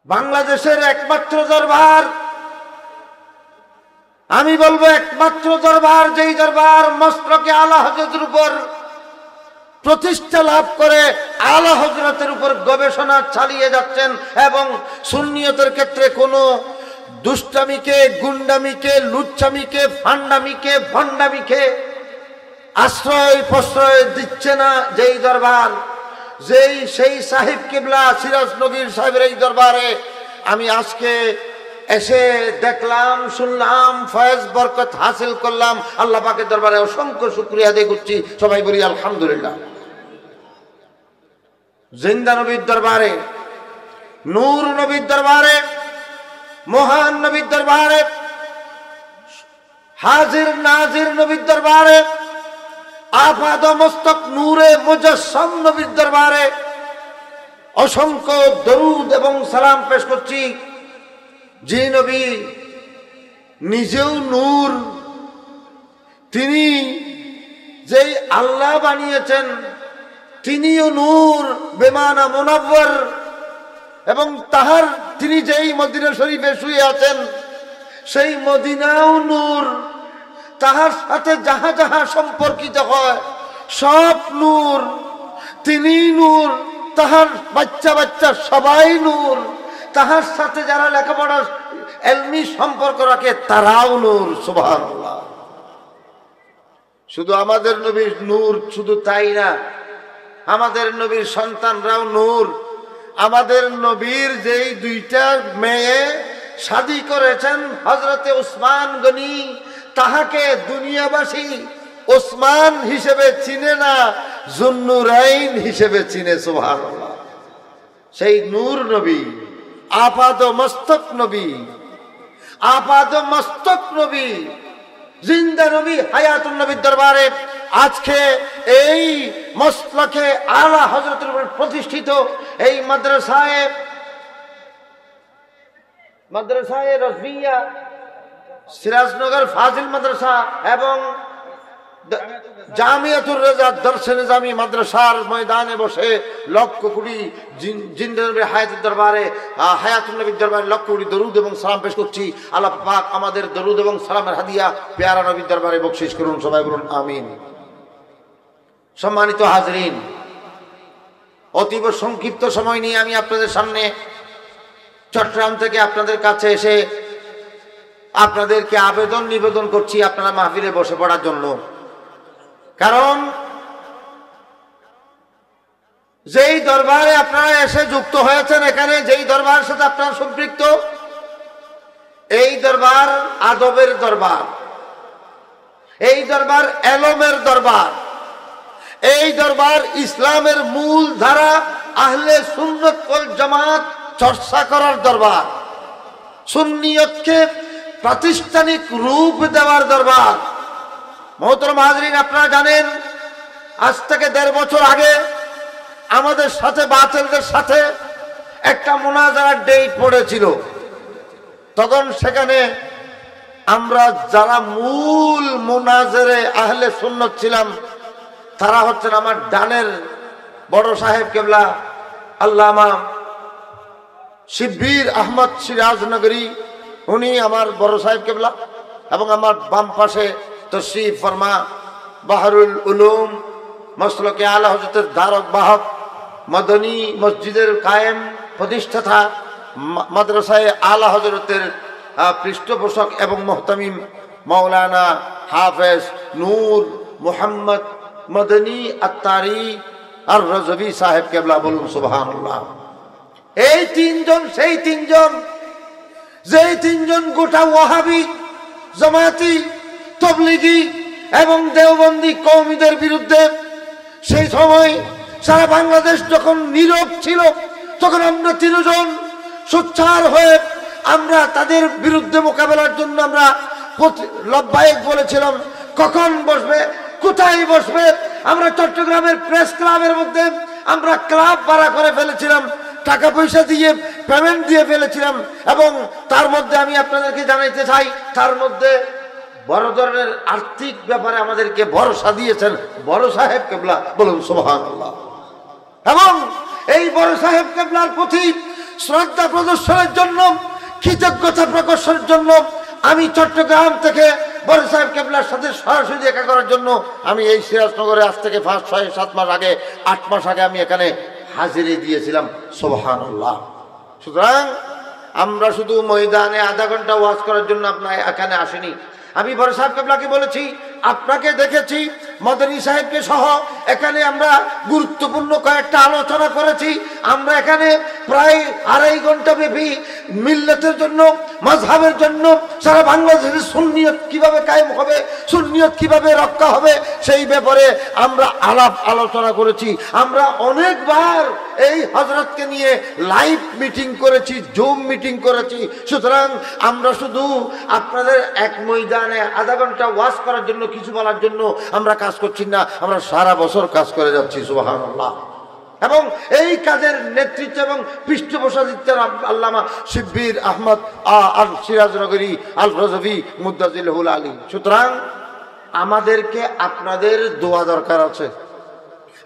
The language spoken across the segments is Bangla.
বাংলাদেশের একমাত্র দরবার, আমি বলবো একমাত্র দরবার, যেই দরবার মসলকে আলা হযরতের উপর প্রতিষ্ঠা লাভ করে আলা হযরতের উপর গবেষণা চালিয়ে যাচ্ছেন এবং সুন্নিয়তের ক্ষেত্রে কোনো দুষ্টামিকে, গুন্ডামিকে, লুচ্ছামিকে, ফান্ডামিকে, ভণ্ডামিকে আশ্রয় প্রশ্রয় দিচ্ছে না। যেই দরবার, সেই সাহিব কিবলা সিরাজ নগীর সাহেবের এই দরবারে আমি আজকে এসে দেখলাম, শুনলাম, ফয়েজ বরকত হাসিল করলাম। আল্লাহ পাকের দরবারে অসংখ্য শুকরিয়া আদায় করছি। সবাই বলি আলহামদুলিল্লাহ। জিন্দা নবীর দরবারে, নূর নবীর দরবারে, মহান নবীর দরবারে, হাজির নাজির নবীর দরবারে, আফাদ মস্তক নূরে মুজাসসাম নবীর দরবারে অসংখ্য দরুদ এবং সালাম পেশ করছি। যে নবী নিজেও নূর, তিনি যেই আল্লাহ বানিয়েছেন তিনিও নূর, বেমানা মুনাব্বর, এবং তাহার তিনি যেই মদিনা শরীফে শুয়ে আছেন সেই মদিনাও নূর, তাহার সাথে যাহা যাহা সম্পর্কিত হয় সব নূর, তিনি নূর, তাহার বাচ্চা বাচ্চা সবাই নূর, তাহার সাথে যারা লেখাপড়া এলমি সম্পর্ক রাখে তারাও নূর। সুবহানাল্লাহ। শুধু আমাদের নবীর নূর, শুধু তাই না, আমাদের নবীর সন্তানরাও নূর। আমাদের নবীর যেই দুইটা মেয়ে শাদী করেছেন হযরতে উসমান গনি, তাহাকে দুনিয়াবাসী ওসমান হিসেবে চিনে না, জুন্নুরাইন হিসেবে চিনে। সুবহানাল্লাহ। সেই নূর নবী, আপাদ মস্তক নবী, আপাদ মস্তক নবী, জিন্দা নবী, হায়াতুন নবীর দরবারে আজকে এই মসলকে আলা হযরতের উপর প্রতিষ্ঠিত এই মাদ্রাসায়ে রাজবিয়া, সিরাজনগর ফাজিল মাদ্রাসা এবং জামিয়াতুর রেজা দরসে নিজামী মাদ্রাসার ময়দানে বসে লক্ষ কোটি জিন্দা নবীর হায়াতুর দরবারে, হায়াতুন নবীর দরবারে লক্ষ কোটি দরুদ এবং সালাম পেশ করছি। আল্লাহ পাক আমাদের দরুদ এবং সালামের হাদিয়া পেয়ারা নবীর দরবারে বকশিশ করুন। সবাই বলুন আমিন। সম্মানিত হাজরিন, অতীব সংক্ষিপ্ত সময় নিয়ে আমি আপনাদের সামনে চট্টগ্রাম থেকে আপনাদের কাছে এসে আপনাদেরকে আবেদন নিবেদন করছি আপনারা মাহফিলে বসে পড়ার জন্য। কারণ যেই দরবারে আপনারা এসে যুক্ত হয়েছেন, এখানে যেই দরবারের সাথে আপনারা সম্পৃক্ত, এই দরবার আদবের দরবার, এই দরবার এলমের দরবার, এই দরবার ইসলামের মূল ধারা আহলে সুন্নাত ওয়াল জামাত চর্চা করার দরবার, সুন্নিয়তকে প্রাতিষ্ঠানিক রূপ দেওয়ার দরবার। মোহতরম হাজরিন, আপনারা জানেন আজ থেকে 1.5 বছর আগে আমাদের সাথে বাতিলদের সাথে একটা মুনাজারার ডেট পড়েছিল। তখন সেখানে আমরা যারা মূল মুনাজারে আহলে সুন্নাত ছিলাম তারা হচ্ছেন আমার ডানের বড় সাহেব কেবলা আল্লামা শিব্বির আহমদ সিরাজনগরী, উনি আমার বড় সাহেব কেবলা, এবং আমার বাম পাশে তশরিফ ফরমা বাহরুল উলুম মসলকে আলা হযরতের ধারক বাহক, মদনী মসজিদের কায়েম প্রতিষ্ঠাতা, মাদ্রাসায়ে আলা হযরতের পৃষ্ঠপোষক এবং মুহতামিম মাওলানা হাফেজ নূর মুহাম্মদ মদনী আত্তারি আর রজবী সাহেব কেবলা। বলুন সুবহানাল্লাহ। এই তিনজন সেই তিনজন, যেই তিনজন গোটা ওয়াহাবি, জামায়াতি, তবলিগি এবং দেওবন্দি কওমিদের বিরুদ্ধে সেই সময় সারা বাংলাদেশ যখন নীরব ছিল, তখন আমরা তিনজন সোচ্চার হয়ে আমরা তাদের বিরুদ্ধে মোকাবেলার জন্য আমরা লব্বাইক বলেছিলাম। কখন বসবে, কোথায় বসবে, আমরা চট্টগ্রামের প্রেস ক্লাবের মধ্যে আমরা ক্লাব ভাড়া করে ফেলেছিলাম, টাকা পয়সা দিয়ে পেমেন্ট দিয়ে ফেলেছিলাম, এবং তার মধ্যে আমি আপনাদেরকে জানাইতে চাই তার মধ্যে বড় ধরনের আর্থিক ব্যাপারে আমাদেরকে ভরসা দিয়েছেন বড় সাহেব কেবলা। বলুন সুবহানাল্লাহ। এবং এই বড় সাহেব কেবলার প্রতি শ্রদ্ধা প্রদর্শনের জন্য, কৃতজ্ঞতা প্রকাশের জন্য আমি চট্টগ্রাম থেকে বড় সাহেব কেবলার সাথে সরাসরি দেখা করার জন্য আমি এই সিরাজনগরে আজ থেকে 5-6-7 মাস আগে, 8 মাস আগে আমি এখানে হাজিরি দিয়েছিলাম। সুবহানাল্লাহ। সুতরাং আমরা শুধু ময়দানে আধা ঘন্টা ওয়াজ করার জন্য আপনার এখানে আসিনি। আমি বড় সাহেব কেবলাকে বলেছি, আপনাকে দেখেছি, মদনী সাহেবকে সহ এখানে আমরা গুরুত্বপূর্ণ কয়েকটা আলোচনা করেছি। আমরা এখানে প্রায় 2.5 ঘন্টা ব্যাপী মিল্লাতের জন্য, মাযহাবের জন্য, সারা বাংলাদেশের সুন্নিয়ত কিভাবে কায়েম হবে, সুন্নিয়ত কিভাবে রক্ষা হবে, সেই ব্যাপারে আমরা আলাপ আলোচনা করেছি। আমরা অনেকবার এই হযরতকে নিয়ে লাইভ মিটিং করেছি, জুম মিটিং করেছি। সুতরাং আমরা শুধু আপনাদের এক ময়দানে আধা ঘন্টা ওয়াজ করার জন্য, কিছু বলার জন্য আমরা কাজ করছি না, আমরা সারা বছর কাজ করে যাচ্ছি। সুবহানাল্লাহ। এবং এই কাজের নেতৃত্ব এবং পৃষ্ঠপোষকতা আল্লামা শিব্বির আহমদ আল সিরাজনগরী আল রজভী মুদ্দাজিলহুল আলী। সুতরাং আমাদেরকে আপনাদের দোয়া দরকার আছে।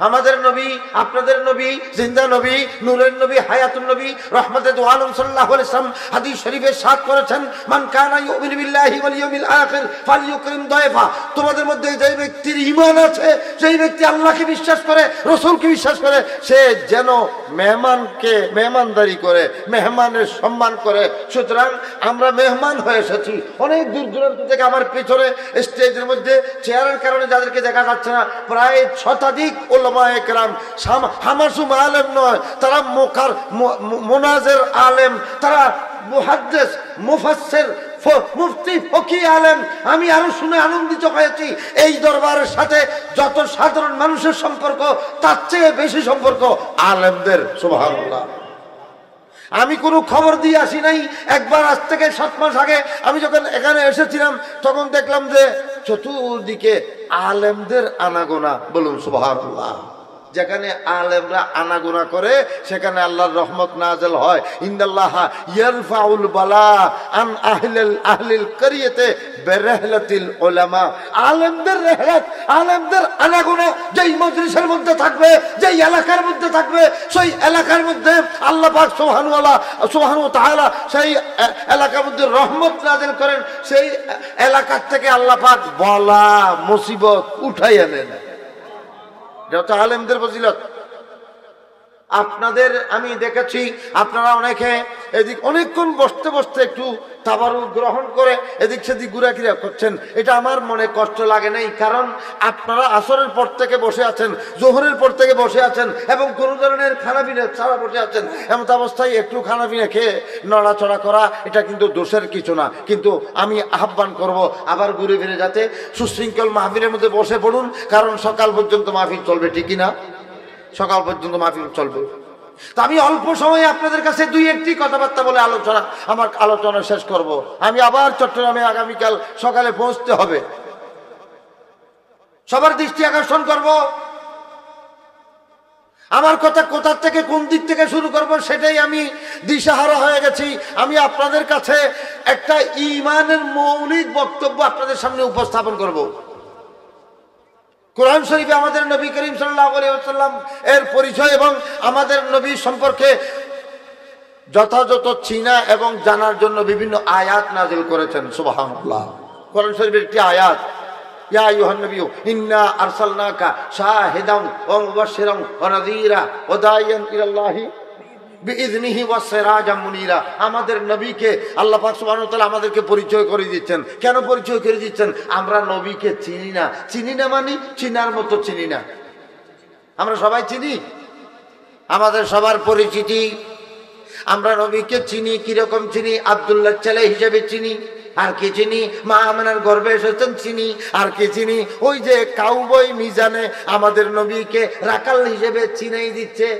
আমাদের নবী, আপনাদের নবী, জিন্দা নবী, নূরের নবী, হায়াতুন নবী, রহমতে দু আলম সাল্লাল্লাহু আলাইহি ওয়াসাল্লাম হাদিস শরীফে সাদ করেছেন, মান কানা ইউমিনু বিল্লাহি ওয়াল ইয়াউমিল আখির ফালইউকরিম দায়ফা। তোমাদের মধ্যে যে ব্যক্তির ঈমান আছে, সেই ব্যক্তি আল্লাহকে বিশ্বাস করে, রাসূলকে বিশ্বাস করে, সে যেন মেহমানকে মেহমানদারি করে, মেহমানের সম্মান করে। সুতরাং আমরা মেহমান হয়ে এসেছি অনেক দূর দূরান্ত থেকে। আমার পেছনে স্টেজের মধ্যে চেয়ারের কারণে যাদেরকে দেখা যাচ্ছে না, প্রায় শতাধিক উলামায়ে কেরাম, হামাসুম আলেম নয়, তারা মোনাজের আলেম, তারা মুহাদ্দিস, মুফাসসির, মুফতি, ফকি আলেম। আমি আরো শুনে আনন্দিত হয়েছি। এই দরবারের সাথে যত সাধারণ মানুষের সম্পর্ক, তার চেয়ে বেশি সম্পর্ক আলেমদের। সুবহানাল্লাহ। আমি কোনো খবর দিয়ে আসি নাই। একবার আজ থেকে 7 মাস আগে আমি যখন এখানে এসেছিলাম, তখন দেখলাম যে চতুর্দিকে আলেমদের আনাগোনা। বলুন সুবহানাল্লাহ। যেখানে আলেমরা আনাগোনা করে, সেখানে আল্লাহর রহমত নাযিল হয়। ইন্নাল্লাহা ইয়ারফাউল বালা আন আহলিল কারিয়াতে বিরহলাতিল উলামা। আলেমদের রহলত, আলেমদের আনাগোনা যেই মজলিসের মধ্যে থাকবে, যেই এলাকার মধ্যে থাকবে, সেই এলাকার মধ্যে আল্লাহ পাক সুবহানাহু ওয়া তাআলা সেই এলাকার মধ্যে রহমত নাযিল করেন। সেই এলাকার থেকে আল্লাহ পাক বলা মুসিবত উঠাইয়া নেন। যত আলেমদের ফজিলত। আপনাদের আমি দেখেছি, আপনারা অনেকে এদিক অনেকক্ষণ বসতে বসতে একটু তাবারুক গ্রহণ করে এদিক সেদিক ঘুরাঘুরা করছেন। এটা আমার মনে কষ্ট লাগে নাই, কারণ আপনারা আসরের পর থেকে বসে আছেন, জোহরের পর থেকে বসে আছেন, এবং কোনো ধরনের খানাপিনা ছাড়া বসে আছেন। এমন অবস্থায় একটু খানাপিনা খেয়ে নড়াচড়া করা, এটা কিন্তু দোষের কিছু না। কিন্তু আমি আহ্বান করব, আবার ঘুরে ফিরে যাতে সুশৃঙ্খল মাহফিলের মধ্যে বসে পড়ুন, কারণ সকাল পর্যন্ত মাহফিল চলবে, ঠিকই না? সকাল পর্যন্ত মাহফিল চলবে। তা আমি অল্প সময়ে আপনাদের কাছে 2-1টি কথাবার্তা বলে আমার আলোচনা শেষ করব। আমি আবার চট্টগ্রামে আগামীকাল সকালে পৌঁছতে হবে। সবার দৃষ্টি আকর্ষণ করব। আমার কথা কোথা থেকে, কোন দিক থেকে শুরু করব, সেটাই আমি দিশাহারা হয়ে গেছি। আমি আপনাদের কাছে একটা ঈমানের মৌলিক বক্তব্য আপনাদের সামনে উপস্থাপন করব। কোরআন শরীফে আমাদের নবী করিম সাল্লাল্লাহু আলাইহি ওয়াসাল্লাম এর পরিচয় এবং আমাদের নবী সম্পর্কে যথাযথ চিনা এবং জানার জন্য বিভিন্ন আয়াত নাযিল করেছেন। সুবহানাল্লাহ। কোরআন শরীফের একটি আয়াত, ইয়া আইয়ুহান নাবিয়্যু ইন্না আরসালনাকা শাহিদান ওয়া মুবাশশিরান ওয়া নাযীরা ওয়া দাইয়ান ইলাল্লাহি বিইذনিহি ওয়া সিরাজাম মুনীরা। আমাদের নবীকে আল্লাহ পাক সুবহানাহু ওয়া তাআলা আমাদেরকে পরিচয় করে দিচ্ছেন। কেন পরিচয় করে দিচ্ছেন? আমরা নবীকে চিনি না। চিনি না মানে চিনার মতো চিনি না। আমরা সবাই চিনি, আমাদের সবার পরিচিতি। আমরা নবীকে চিনি, কিরকম চিনি? আব্দুল্লাহ ছেলে হিসেবে চিনি। আর কি চিনি? মা আমেনার গর্ভে এসেছেন চিনি। আর কি চিনি? ওই যে কাউবয় মিজানে আমাদের নবীকে রাকাল হিসেবে চিনাই দিচ্ছে।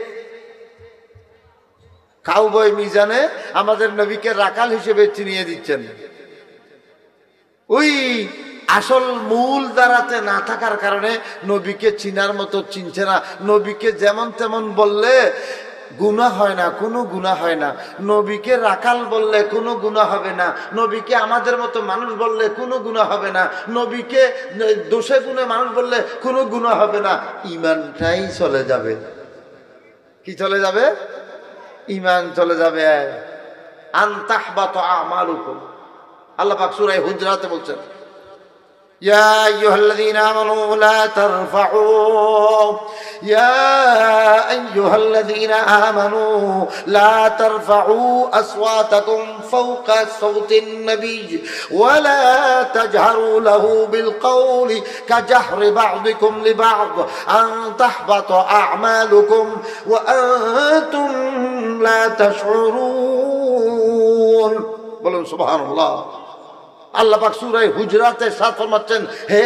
কাউবয় মিজানে আমাদের নবীকে রাকাল হিসেবে চিনিয়ে দিচ্ছেন। ওই আসল মূল দ্বারাতে না থাকার কারণে নবীকে চিনার মতো চিনছে না। নবীকে যেমন তেমন বললে গুনাহ হয় না, কোনো গুনাহ হয় না। নবীকে রাকাল বললে কোনো গুনাহ হবে না। নবীকে আমাদের মতো মানুষ বললে কোনো গুনাহ হবে না। নবীকে দোষে গুণে মানুষ বললে কোনো গুনাহ হবে না। ঈমানটাই চলে যাবে। কি চলে যাবে? ঈমান চলে যাবে। আন তাহবাতা আমালুকুম, আল্লাহ পাক সূরা হুজরাতে বলছেন, ইয়া আইয়ুহাল্লাযীনা আমানু লা তারফাউ ইয়া আইয়ুহাল্লাযীনা আমানু লা তারফাউ আসওয়াতাকুম ফাওকা সাওতিন নবী ওয়া লা তাজহারু লাহু বিল কওলি কাজাহরি বা'দিকুম লিবা'দ আন তাহবাতা আমালুকুম ওয়া আনতুম লা তাশউরুন। বলুন সুবহানাল্লাহ। আল্লাহ পাক সূরা হুজরাতে সাত ফরমাচ্ছেন, হে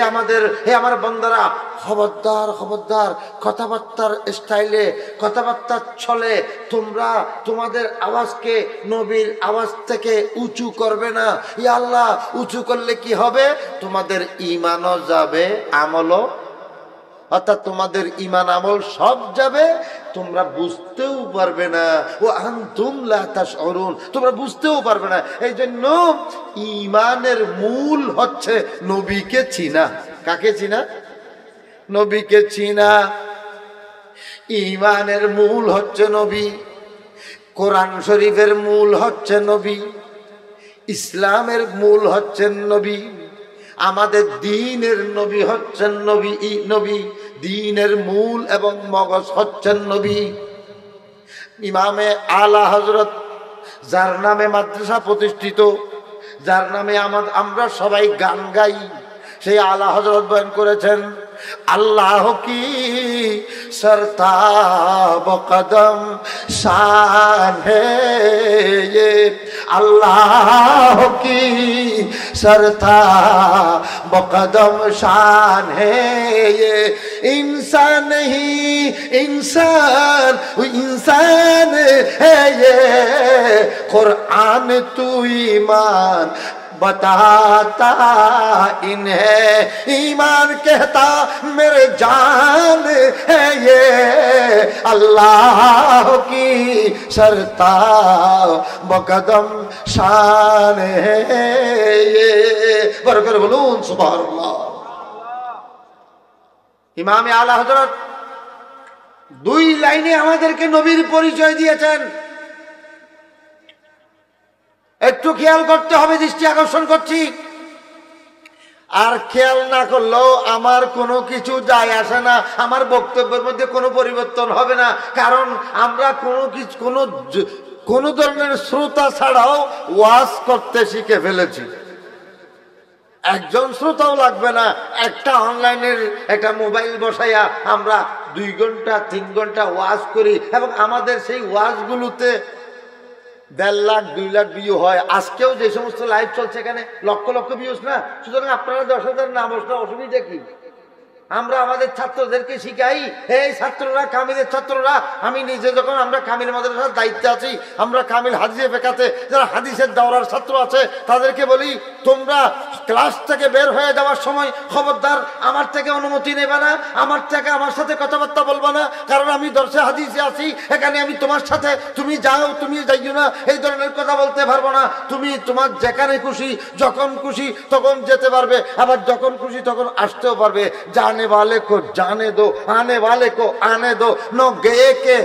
আমার বান্দারা, খবরদার খবরদার, কথাবার্তার স্টাইলে, কথাবার্তার ছলে তোমরা তোমাদের আওয়াজকে নবীর আওয়াজ থেকে উঁচু করবে না। ইয়া আল্লাহ, উঁচু করলে কি হবে? তোমাদের ঈমানও যাবে, আমলও, অর্থাৎ তোমাদের ঈমান আমল সব যাবে, তোমরা বুঝতেও পারবে না। ও আনতুম লা তাশউরুন, তোমরা বুঝতেও পারবে না। এই জন্য ঈমানের মূল হচ্ছে নবীকে চিনা। কাকে চিনা? নবীকে চিনা। ঈমানের মূল হচ্ছে নবী, কোরআন শরীফের মূল হচ্ছে নবী, ইসলামের মূল হচ্ছেন নবী, আমাদের দ্বীনের নবী হচ্ছেন নবী, দ্বীনের মূল এবং মগজ হচ্ছেন নবী। ইমামে আলা হযরত, যার নামে মাদ্রাসা প্রতিষ্ঠিত, যার নামে আমরা সবাই গান গাই, সেই আলা হযরত বয়ান করেছেন, আল্লাহ কি सरताब कदम शान है ये, अल्लाह की सरताब कदम शान है ये। इंसान नहीं इंसान इंसान है ये, कुरान तू ईमान बताता इन्हें, ईमान कहता मेरे जान है ये, अल्लाह की सरताब कदम शान है ये। बरकर बोलून सुभानअल्लाह। ইমাম আলা হযরত দুই লাইনে আমাদেরকে নবীর পরিচয় দিয়েছেন। একটু খেয়াল করতে হবে, দৃষ্টি আকর্ষণ করছি। আর খেয়াল না করলেও আমার কোনো কিছু যায় আসে না, আমার বক্তব্যের মধ্যে কোনো পরিবর্তন হবে না, কারণ আমরা কোনো ধরনের শ্রোতা ছাড়াও ওয়াজ করতে শিখে ফেলেছি। একজন শ্রোতাও লাগবে না, একটা অনলাইনের একটা মোবাইল বসাইয়া আমরা 2 ঘন্টা 3 ঘন্টা ওয়াজ করি, এবং আমাদের সেই ওয়াজগুলোতে 1.5 লাখ 2 লাখ ভিউ হয়। আজকেও যে সমস্ত লাইভ চলছে এখানে লক্ষ লক্ষ ভিউজ না, সুতরাং আপনারা 10,000 না বসলে অসুবিধা কি? আমরা আমাদের ছাত্রদেরকে শিখাই, এই ছাত্ররা, কামিলের ছাত্ররা, আমি নিজে যখন আমরা কামিল মাদ্রাসার দায়িত্বে আছি, আমরা কামিল হাদিসে ফেকাতে যারা হাদিসের দাওরার ছাত্র আছে তাদেরকে বলি, তোমরা ক্লাস থেকে বের হয়ে যাওয়ার সময় খবরদার আমার থেকে অনুমতি নেবে না, আমার সাথে কথাবার্তা বলবে না, কারণ আমি দর্শে হাদিসে আছি, এখানে আমি তোমার সাথে তুমি যাও তুমি যাইও না এই ধরনের কথা বলতে পারবো না। তুমি তোমার যেখানে খুশি যখন খুশি তখন যেতে পারবে, আবার যখন খুশি তখন আসতেও পারবে। জানে वाले को जाने दो, आने वाले को आने दो, न गए के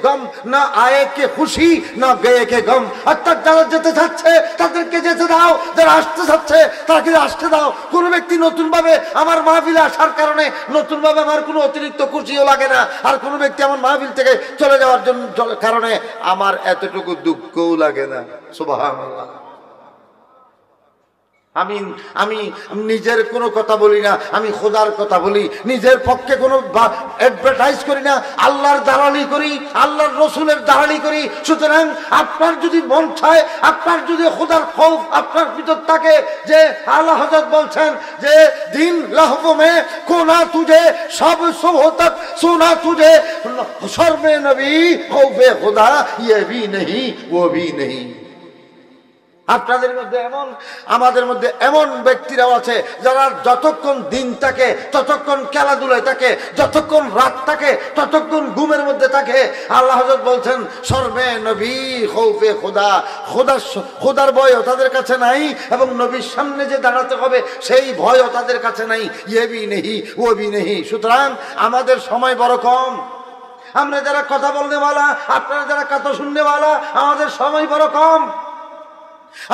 गम न आए के खुशी, न गए के गम। অর্থাৎ যারা যেতে চাচ্ছে তাদেরকে যেতে দাও, যারা আসতে চাচ্ছে তাকে আসতে দাও। কোন ব্যক্তি নতুন ভাবে আমার মাহফিলে আসার কারণে নতুন ভাবে আমার কোনো অতিরিক্ত খুশিও লাগে না, আর কোন ব্যক্তি আমার মাহফিল থেকে চলে যাওয়ার জন্য কারণে আমার এতটুকু দুঃখও লাগে না। সুবহানাল্লাহ। আমি নিজের কোনো কথা বলি না, আমি খোদার কথা বলি। নিজের পক্ষে কোনো অ্যাডভার্টাইজ করি না, আল্লাহর দালালি করি, আল্লাহর রসুলের দালালি করি। সুতরাং আপনার যদি মন চায়, আপনার যদি খোদার খৌফ আপনার ভিতর থাকে, যে আল্লাহ হযরত বলছেন যে দিন লহব মে কোনা তুঝে সব সোহতক সোনা তুঝে, শর্মে নবী খৌফে খোদা ইয়ে ভি নেহি वो भी नहीं। আপনাদের মধ্যে এমন, আমাদের মধ্যে এমন ব্যক্তিরাও আছে যারা যতক্ষণ দিন থাকে ততক্ষণ খেলাধুলায় থাকে, যতক্ষণ রাত থাকে ততক্ষণ ঘুমের মধ্যে থাকে। আল্লাহ হযরত বলছেন শর্মে নবী খৌফে খোদা, খোদার ভয়ও তাদের কাছে নাই, এবং নবীর সামনে যে দাঁড়াতে হবে সেই ভয়ও তাদের কাছে নাই। ইয়ে ভি নেহি ও ভি নেহি। সুতরাং আমাদের সময় বড় কম, আমরা যারা কথা বলনেওয়ালা, আপনারা যারা কথা শুননেওয়ালা, আমাদের সময় বড় কম।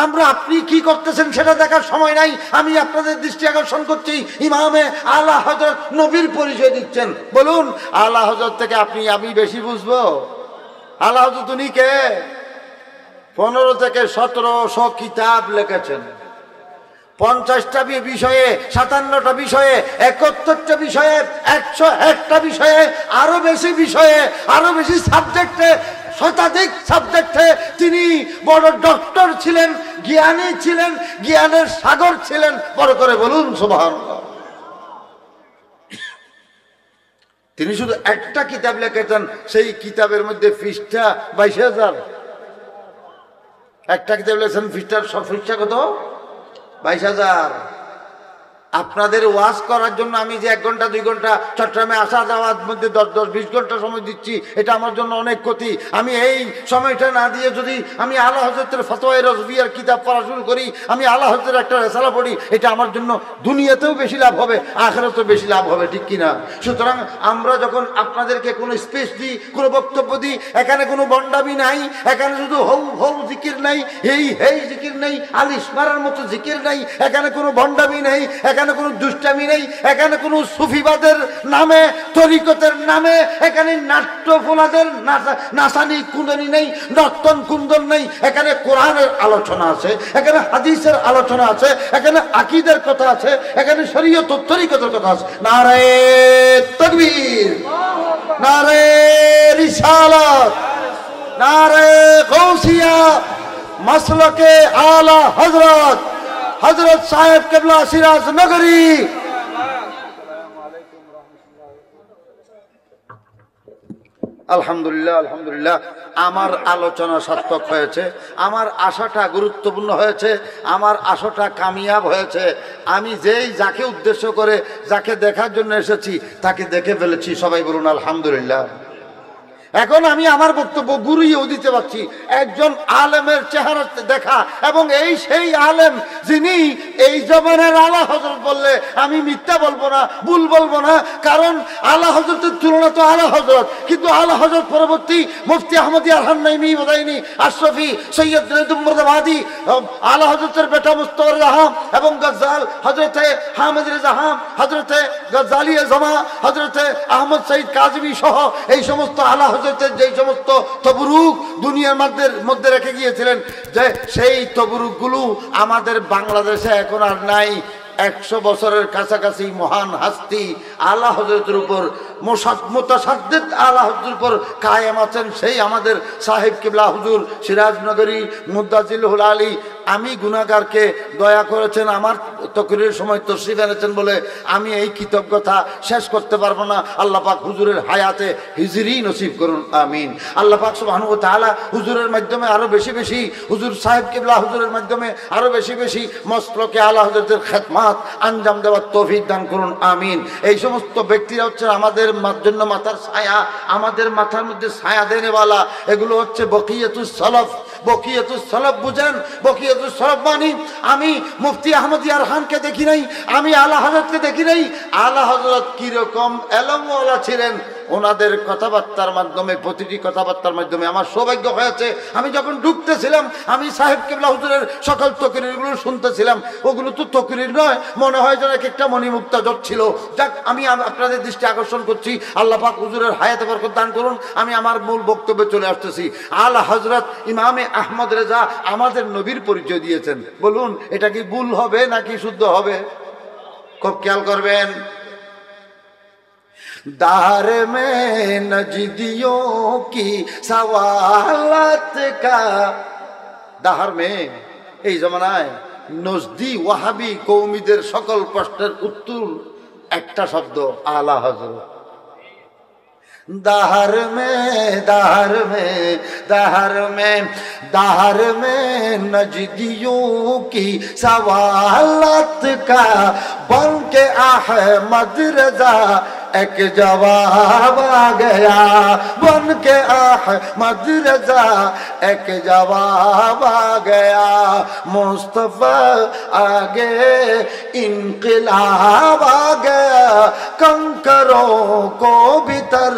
আমরা আপনি কি করতেছেন সেটা দেখার সময় নাই। আমি আপনাদের দৃষ্টি আকর্ষণ করছি, ইমামে আলা হযরত নবীর পরিচয় দিচ্ছেন। বলুন, আলা হযরত থেকে আমি বেশি বুঝবো? আলা হযরত উনি কে? 15 থেকে 1700 কিতাব লিখেছেন, 50টা বিষয়ে, 57টা বিষয়ে, 71টা বিষয়ে, 101টা বিষয়ে, আরো বেশি বিষয়ে, আরো বেশি সাবজেক্টে, শতাধিক সাবজেক্টে তিনি বড় ডক্টর ছিলেন, জ্ঞানী ছিলেন, জ্ঞানের সাগর ছিলেন। বড় করে বলুন সুবহানাল্লাহ। তিনি শুধু একটা কিতাব লিখেছেন, সেই কিতাবের মধ্যে পৃষ্ঠা 22,000। একটা কিতাব লিখেছেন, পৃষ্ঠা কত? 22,000। আপনাদের ওয়াজ করার জন্য আমি যে 1 ঘন্টা 2 ঘন্টা চট্টগ্রামে আসা যাওয়ার মধ্যে 10-20 ঘন্টা সময় দিচ্ছি, এটা আমার জন্য অনেক ক্ষতি। আমি এই সময়টা না দিয়ে যদি আমি আলা হযরতের ফতোয়া রাজবিয়ার কিতাব পড়া শুরু করি, আমি আলা হযরতের একটা রিসালা পড়ি, এটা আমার জন্য দুনিয়াতেও বেশি লাভ হবে, আখিরাতেও বেশি লাভ হবে, ঠিক কিনা? সুতরাং আমরা যখন আপনাদেরকে কোনো স্পেস দিই, কোনো বক্তব্য দিই, এখানে কোনো বন্ডামি নাই, এখানে শুধু হৌ হৌ জিকির নাই, হেই জিকির নেই, আলিশ মারার মতো জিকির নাই, এখানে কোনো বন্ডামি নেই, এখানে কোনো দুষ্টামি নেই, এখানে কোনো সুফিবাদের নামে, তরিকতের নামে, এখানে নাট্য ফোলাদের নাসানি কুন্দনি নেই, নর্তন কুন্দন নেই। এখানে কোরআনের আলোচনা আছে, এখানে হাদিসের আলোচনা আছে, এখানে আকীদার কথা আছে, এখানে শরীয়ত ও তরিকতের কথা আছে। নারে তাকবীর, নারে রিসালাত, নারে গাউসিয়া, মাসলকে আলা হযরত হযরত সাহেব কেবলা সিরাজ নগরী। আলহামদুলিল্লাহ, আলহামদুলিল্লাহ। আমার আলোচনা সার্থক হয়েছে, আমার আশাটা গুরুত্বপূর্ণ হয়েছে, আমার আশাটা কামিয়াব হয়েছে। আমি যাকে উদ্দেশ্য করে, যাকে দেখার জন্য এসেছি, তাকে দেখে ফেলেছি। সবাই বলুন আলহামদুলিল্লাহ। এখন আমি আমার বক্তব্য গুরুইও দিতে পারছি। একজন আলেমের চেহারা দেখা, এবং সেই আলেম যিনি এই জমানার আলা হযরত বললে আমি মিথ্যা বলবো না, ভুল বলবো না, কারণ আলা হযরতের তুলনা তো আলা হযরত, কিন্তু আলা হযরত পরবর্তী মুফতি আহমদ ইয়ারহান নাইমি মাদাইনি আশরাফি সৈয়দ মুর্তজাবাদী, আলা হযরতের বেটা মুস্তাফা জাহান এবং গজ্জাল হযরতে হামিদ জাহান, হযরতে গজ্জালি জামা, হযরতে আহমদ সঈদ কাজী সহ এই সমস্ত আলা যে সমস্ত তবরুক দুনিয়ার মধ্যে রেখে গিয়েছিলেন, যে সেই তবরুকগুলো আমাদের বাংলাদেশে এখন আর নাই। 100 বছরের কাছাকাছি মহান হাস্তি আলা হযরতের উপর, মুতাসাদ্দিদ আলা হযরতের উপর কায়েম আছেন সেই আমাদের সাহেব কিবলা হুজুর সিরাজনগরী মুদ্দাজিলুল আলী। আমি গুনাহগারকে দয়া করেছেন, আমার তকরীরের সময় তশরিফ এনেছেন বলে আমি এই কৃতজ্ঞতা শেষ করতে পারবো না। আল্লাহ পাক হুজুরের হায়াতে হিজরি নসিব করুন, আমিন। আল্লাহ পাক সুবহানাহু ওয়া তাআলা হুজুরের মাধ্যমে আরো বেশি বেশি, হুজুর সাহেব কিবলা হুজুরের মাধ্যমে আরো বেশি বেশি মসলকে আলা হযরতের খেদমাত আঞ্জাম দেওয়ার তৌফিক দান করুন, আমিন। এই সমস্ত ব্যক্তিরা হচ্ছে আমাদের জন্য মাথার ছায়া, আমাদের মাথার মধ্যে ছায়া দেনেওয়ালা। এগুলো হচ্ছে বকিয়াতুস সালাফ। বকিয়াতুস সালাফ বুঝেন? বকিয়াতুস সালাফ মানে আমি মুফতি আহমদ ইয়ারহানকে দেখি নাই, আমি আলা হযরতকে দেখি নাই। আলা হযরত কিরকম এলমওয়ালা ছিলেন, ওনাদের কথাবার্তার মাধ্যমে, প্রতিটি কথাবার্তার মাধ্যমে আমার সৌভাগ্য হয়েছে। আমি যখন ঢুকতেছিলাম, আমি সাহেব কিবলা হুজুরের সকল তকরীরগুলো শুনতেছিলাম। ওগুলো তো তকরীর নয়, মনে হয় যেন একটা মণিমুক্তা ছিল। যাক, আমি আপনাদের দৃষ্টি আকর্ষণ করছি। আল্লাহ পাক হুজুরের হায়াতে বরকত দান করুন। আমি আমার মূল বক্তব্যে চলে আসতেছি। আলা হযরত ইমামে আহমদ রেজা আমাদের নবীর পরিচয় দিয়েছেন। বলুন, এটা কি ভুল হবে নাকি শুদ্ধ হবে? খুব খেয়াল করবেন। दार में नजदियों की सवालत का, दाहर में এই জমানায় নজদি ওয়াহাবি কৌমিদের সকল প্রশ্নের উত্তর একটা শব্দ, আলা হযরত। दाहर में दाहर में दाहर में दाहर में नजदियों की सवालत का बन के अहमद रजा एक जवाब आ गया, बन के अहमद रजा एक जवाब आ गया, मुस्तफा आगे इनकलाब आ गया, कंकरों को भीतर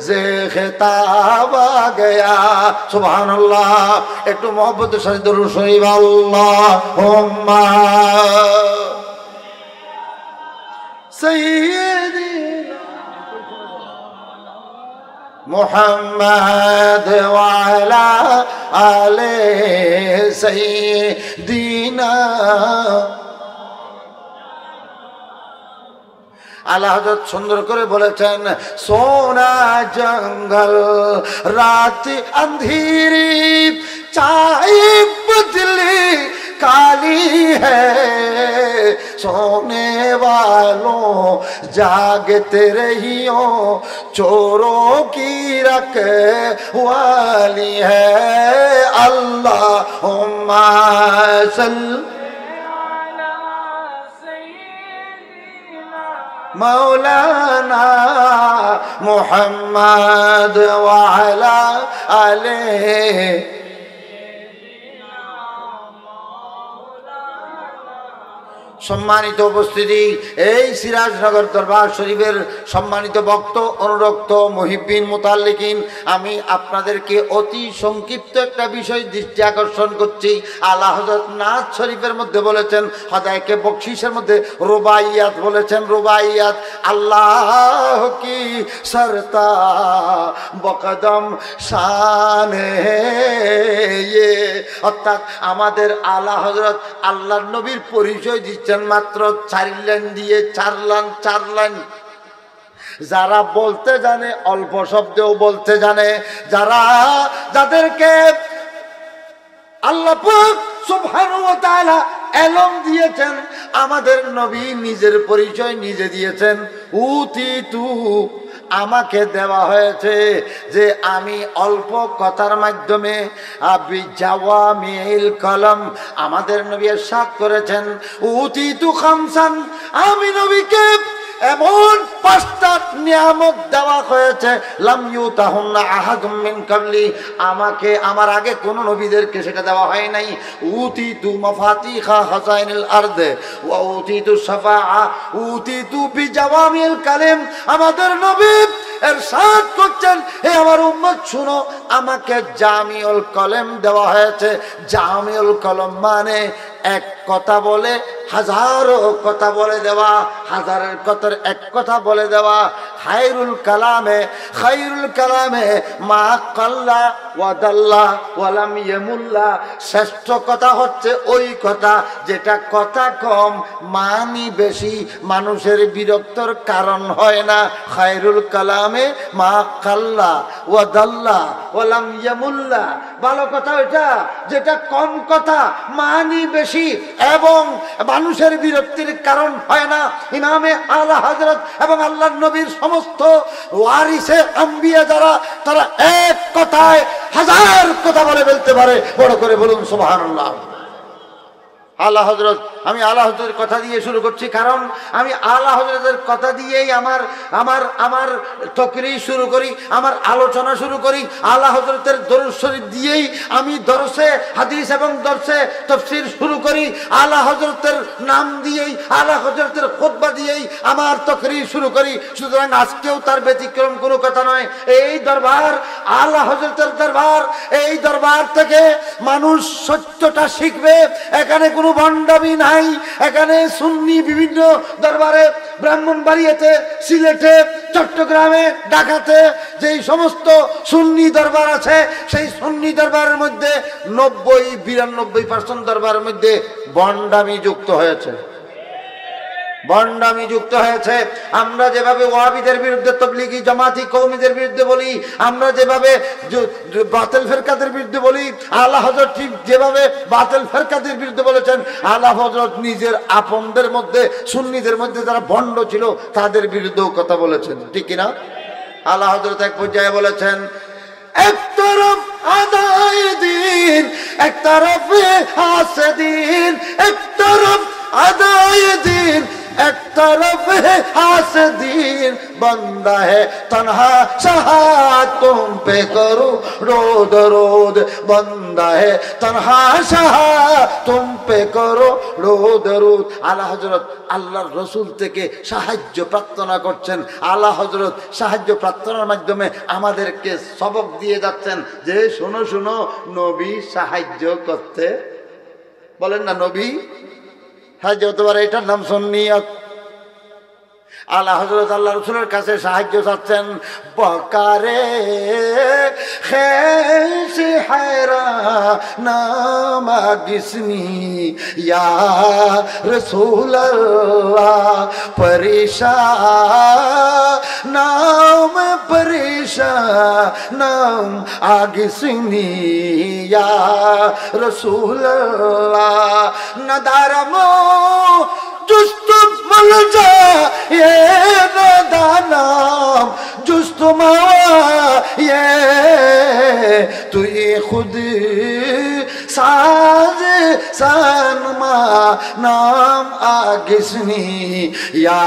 से खिताब आ गया। सुभान अल्लाह। एक तो मोहब्बत से दुरूद शरीफ अल्लाहुम्मा सय्यदी मुहम्मद व अला आले सय्यदीना। आला हजरत सुंदर करे बोलेছেন, सोना जंगल रात अंधेरी चाहे बदली काली है, सोने वालों जागते रहियो, चोरों की रखवाली है। अल्लाहुम्मा सल्ली मौलाना मुहम्मद व अला आले। সম্মানিত উপস্থিতি, এই সিরাজনগর দরবার শরীফের সম্মানিত ভক্ত অনুরক্ত মুহিব্বিন মুতাল্লিকিন, আমি আপনাদেরকে অতি সংক্ষিপ্ত একটা বিষয় দৃষ্টি আকর্ষণ করছি। আলা হযরত নাথ শরীফের মধ্যে বলেছেন, হদায়কে বকশিসের মধ্যে রুবাইয়াত বলেছেন, রুবাইয়াত আল্লাহ কি সরতা বকদম শান হে, অর্থাৎ আমাদের আলা হযরত আল্লাহর নবীর পরিচয় দিচ্ছেন মাত্র 4 লাইন দিয়ে, 4 লাইন। যারা বলতে জানে, অল্প শব্দেও বলতে জানে, যাদেরকে আল্লাহ পাক সুবহানাহু ওয়া তাআলা এলম দিয়েছেন, আমাদের নবী নিজের পরিচয় নিজে দিয়েছেন। উতিতু আমাকে দেওয়া হয়েছে যে আমি অল্প কথার মাধ্যমে বিজাওয়ামিল কলম, আমাদের নবী ইরশাদ করেছেন উতিতু খামসান, আমি নবীকে এমন 5টা নিয়ামত দেওয়া হয়েছে, লাম ইউতাহুন্না আহাদুম মিন কাবলি, আমাকে আমার আগে কোন নবীদেরকে সেটা দেওয়া হয় নাই। উতিতু মাফাতিহা খাজাইনিল আরদ ওয়া উতিতু শাফাআ উতিতু বিজাওয়ামিল কালিম, আমাদের নবী ইরশাদ করছেন, হে আমার উম্মত শুনো, আমাকে জামিউল কলম দেওয়া হয়েছে। জামিউল কলম মানে এক কথা বলে হাজারো কথা বলে দেওয়া, হাজারের কথার এক কথা বলে দেওয়া। খায়রুল কালামে মা কাল্লা ওয়া দাল্লা ওয়া লাম ইয়ামুল্লা, শ্রেষ্ঠ কথা হচ্ছে ওই কথা যেটা কথা কম মানি বেশি, মানুষের বিরক্তর কারণ হয় না। খায়রুল কালামে মা কাল্লা ওয়া দাল্লা ওয়া লাম ইয়ামুল্লা, ভালো কথা ওইটা যেটা কম কথা মানি বেশি এবং মানুষের বিরক্তির কারণ হয় না। ইমামে আলা হযরত এবং আল্লাহর নবীর সমস্ত ওয়ারিসে আম্বিয়া যারা, তারা এক কথায় হাজার কথা বলে ফেলতে পারে। বড় করে বলুন সুবহানাল্লাহ। আলা হযরত, আমি আলা হযরতের কথা দিয়ে শুরু করছি, কারণ আমি আলা হযরতের কথা দিয়েই আমার তকরীর শুরু করি, আমার আলোচনা শুরু করি। আলা হযরতের দরুদ শরীফ দিয়েই আমি দরসে হাদিস এবং দরসে তাফসীর শুরু করি। আলা হযরতের নাম দিয়েই, আলা হযরতের খুতবা দিয়েই আমার তকরীর শুরু করি। সুতরাং আজকেও তার ব্যতিক্রম কোনো কথা নয়। এই দরবার আলা হযরতের দরবার, এই দরবার থেকে মানুষ সত্যটা শিখবে। এখানে কোনো ভণ্ডামি নাই। এখানে সুন্নি বিভিন্ন দরবারে, ব্রাহ্মণবাড়িয়াতে, সিলেটে, চট্টগ্রামে, ঢাকাতে যেই সমস্ত সুন্নি দরবার আছে, সেই সুন্নি দরবারের মধ্যে 90-92% দরবারের মধ্যে ভণ্ডামি যুক্ত হয়েছে, ভণ্ডামি যুক্ত হয়েছে। আমরা যেভাবে ওয়াহাবিদের বিরুদ্ধে, তবলিগি জামাতি কওমিদের বিরুদ্ধে বলি, আমরা যেভাবে বাতিল ফেরকাদের বিরুদ্ধে বলি, আলা হযরত ঠিক যেভাবে বাতিল ফেরকাদের বিরুদ্ধে বলেছেন, আলা হযরত নিজের আপনদের মধ্যে, সুন্নিদের মধ্যে যারা ভণ্ড ছিল তাদের বিরুদ্ধেও কথা বলেছেন, ঠিক কিনা? আলা হযরত এক পর্যায়ে বলেছেন, এক তরফ আদায় দিন, এক তরফ হাসদিন, এক তরফ আদায় দিন, এক तरफ है हासदीन, बंदा है तन्हा शाहा तुम पे करो रो दरूद, बंदा है तन्हा शाहा तुम पे करो रो दरूद। আলা হযরত আল্লাহর রাসূল থেকে সাহায্য প্রার্থনা করছেন। আলা হযরত সাহায্য প্রার্থনার মাধ্যমে আমাদেরকে সবক দিয়ে যাচ্ছেন যে শোনো শোনো, নবী সাহায্য করতে বলেন না, নবী সাহায্য হতে পারে, এটার নাম সুন্নিয়ত। আলা হযরত আল্লাহ রাসূলের কাছে সাহায্য চাচ্ছেন। বকারে খেশ হেরা নামা গিসনি ইয়া রাসূলুল্লাহ, পরেশান নাম পরেশান নাম আগিসনি ইয়া রাসূলুল্লাহ, নদারমো जुस्तु मल जा ये नदानाम, जुस्तु मावा ये तू ये खुद साज सनमा नाम आगिसनी या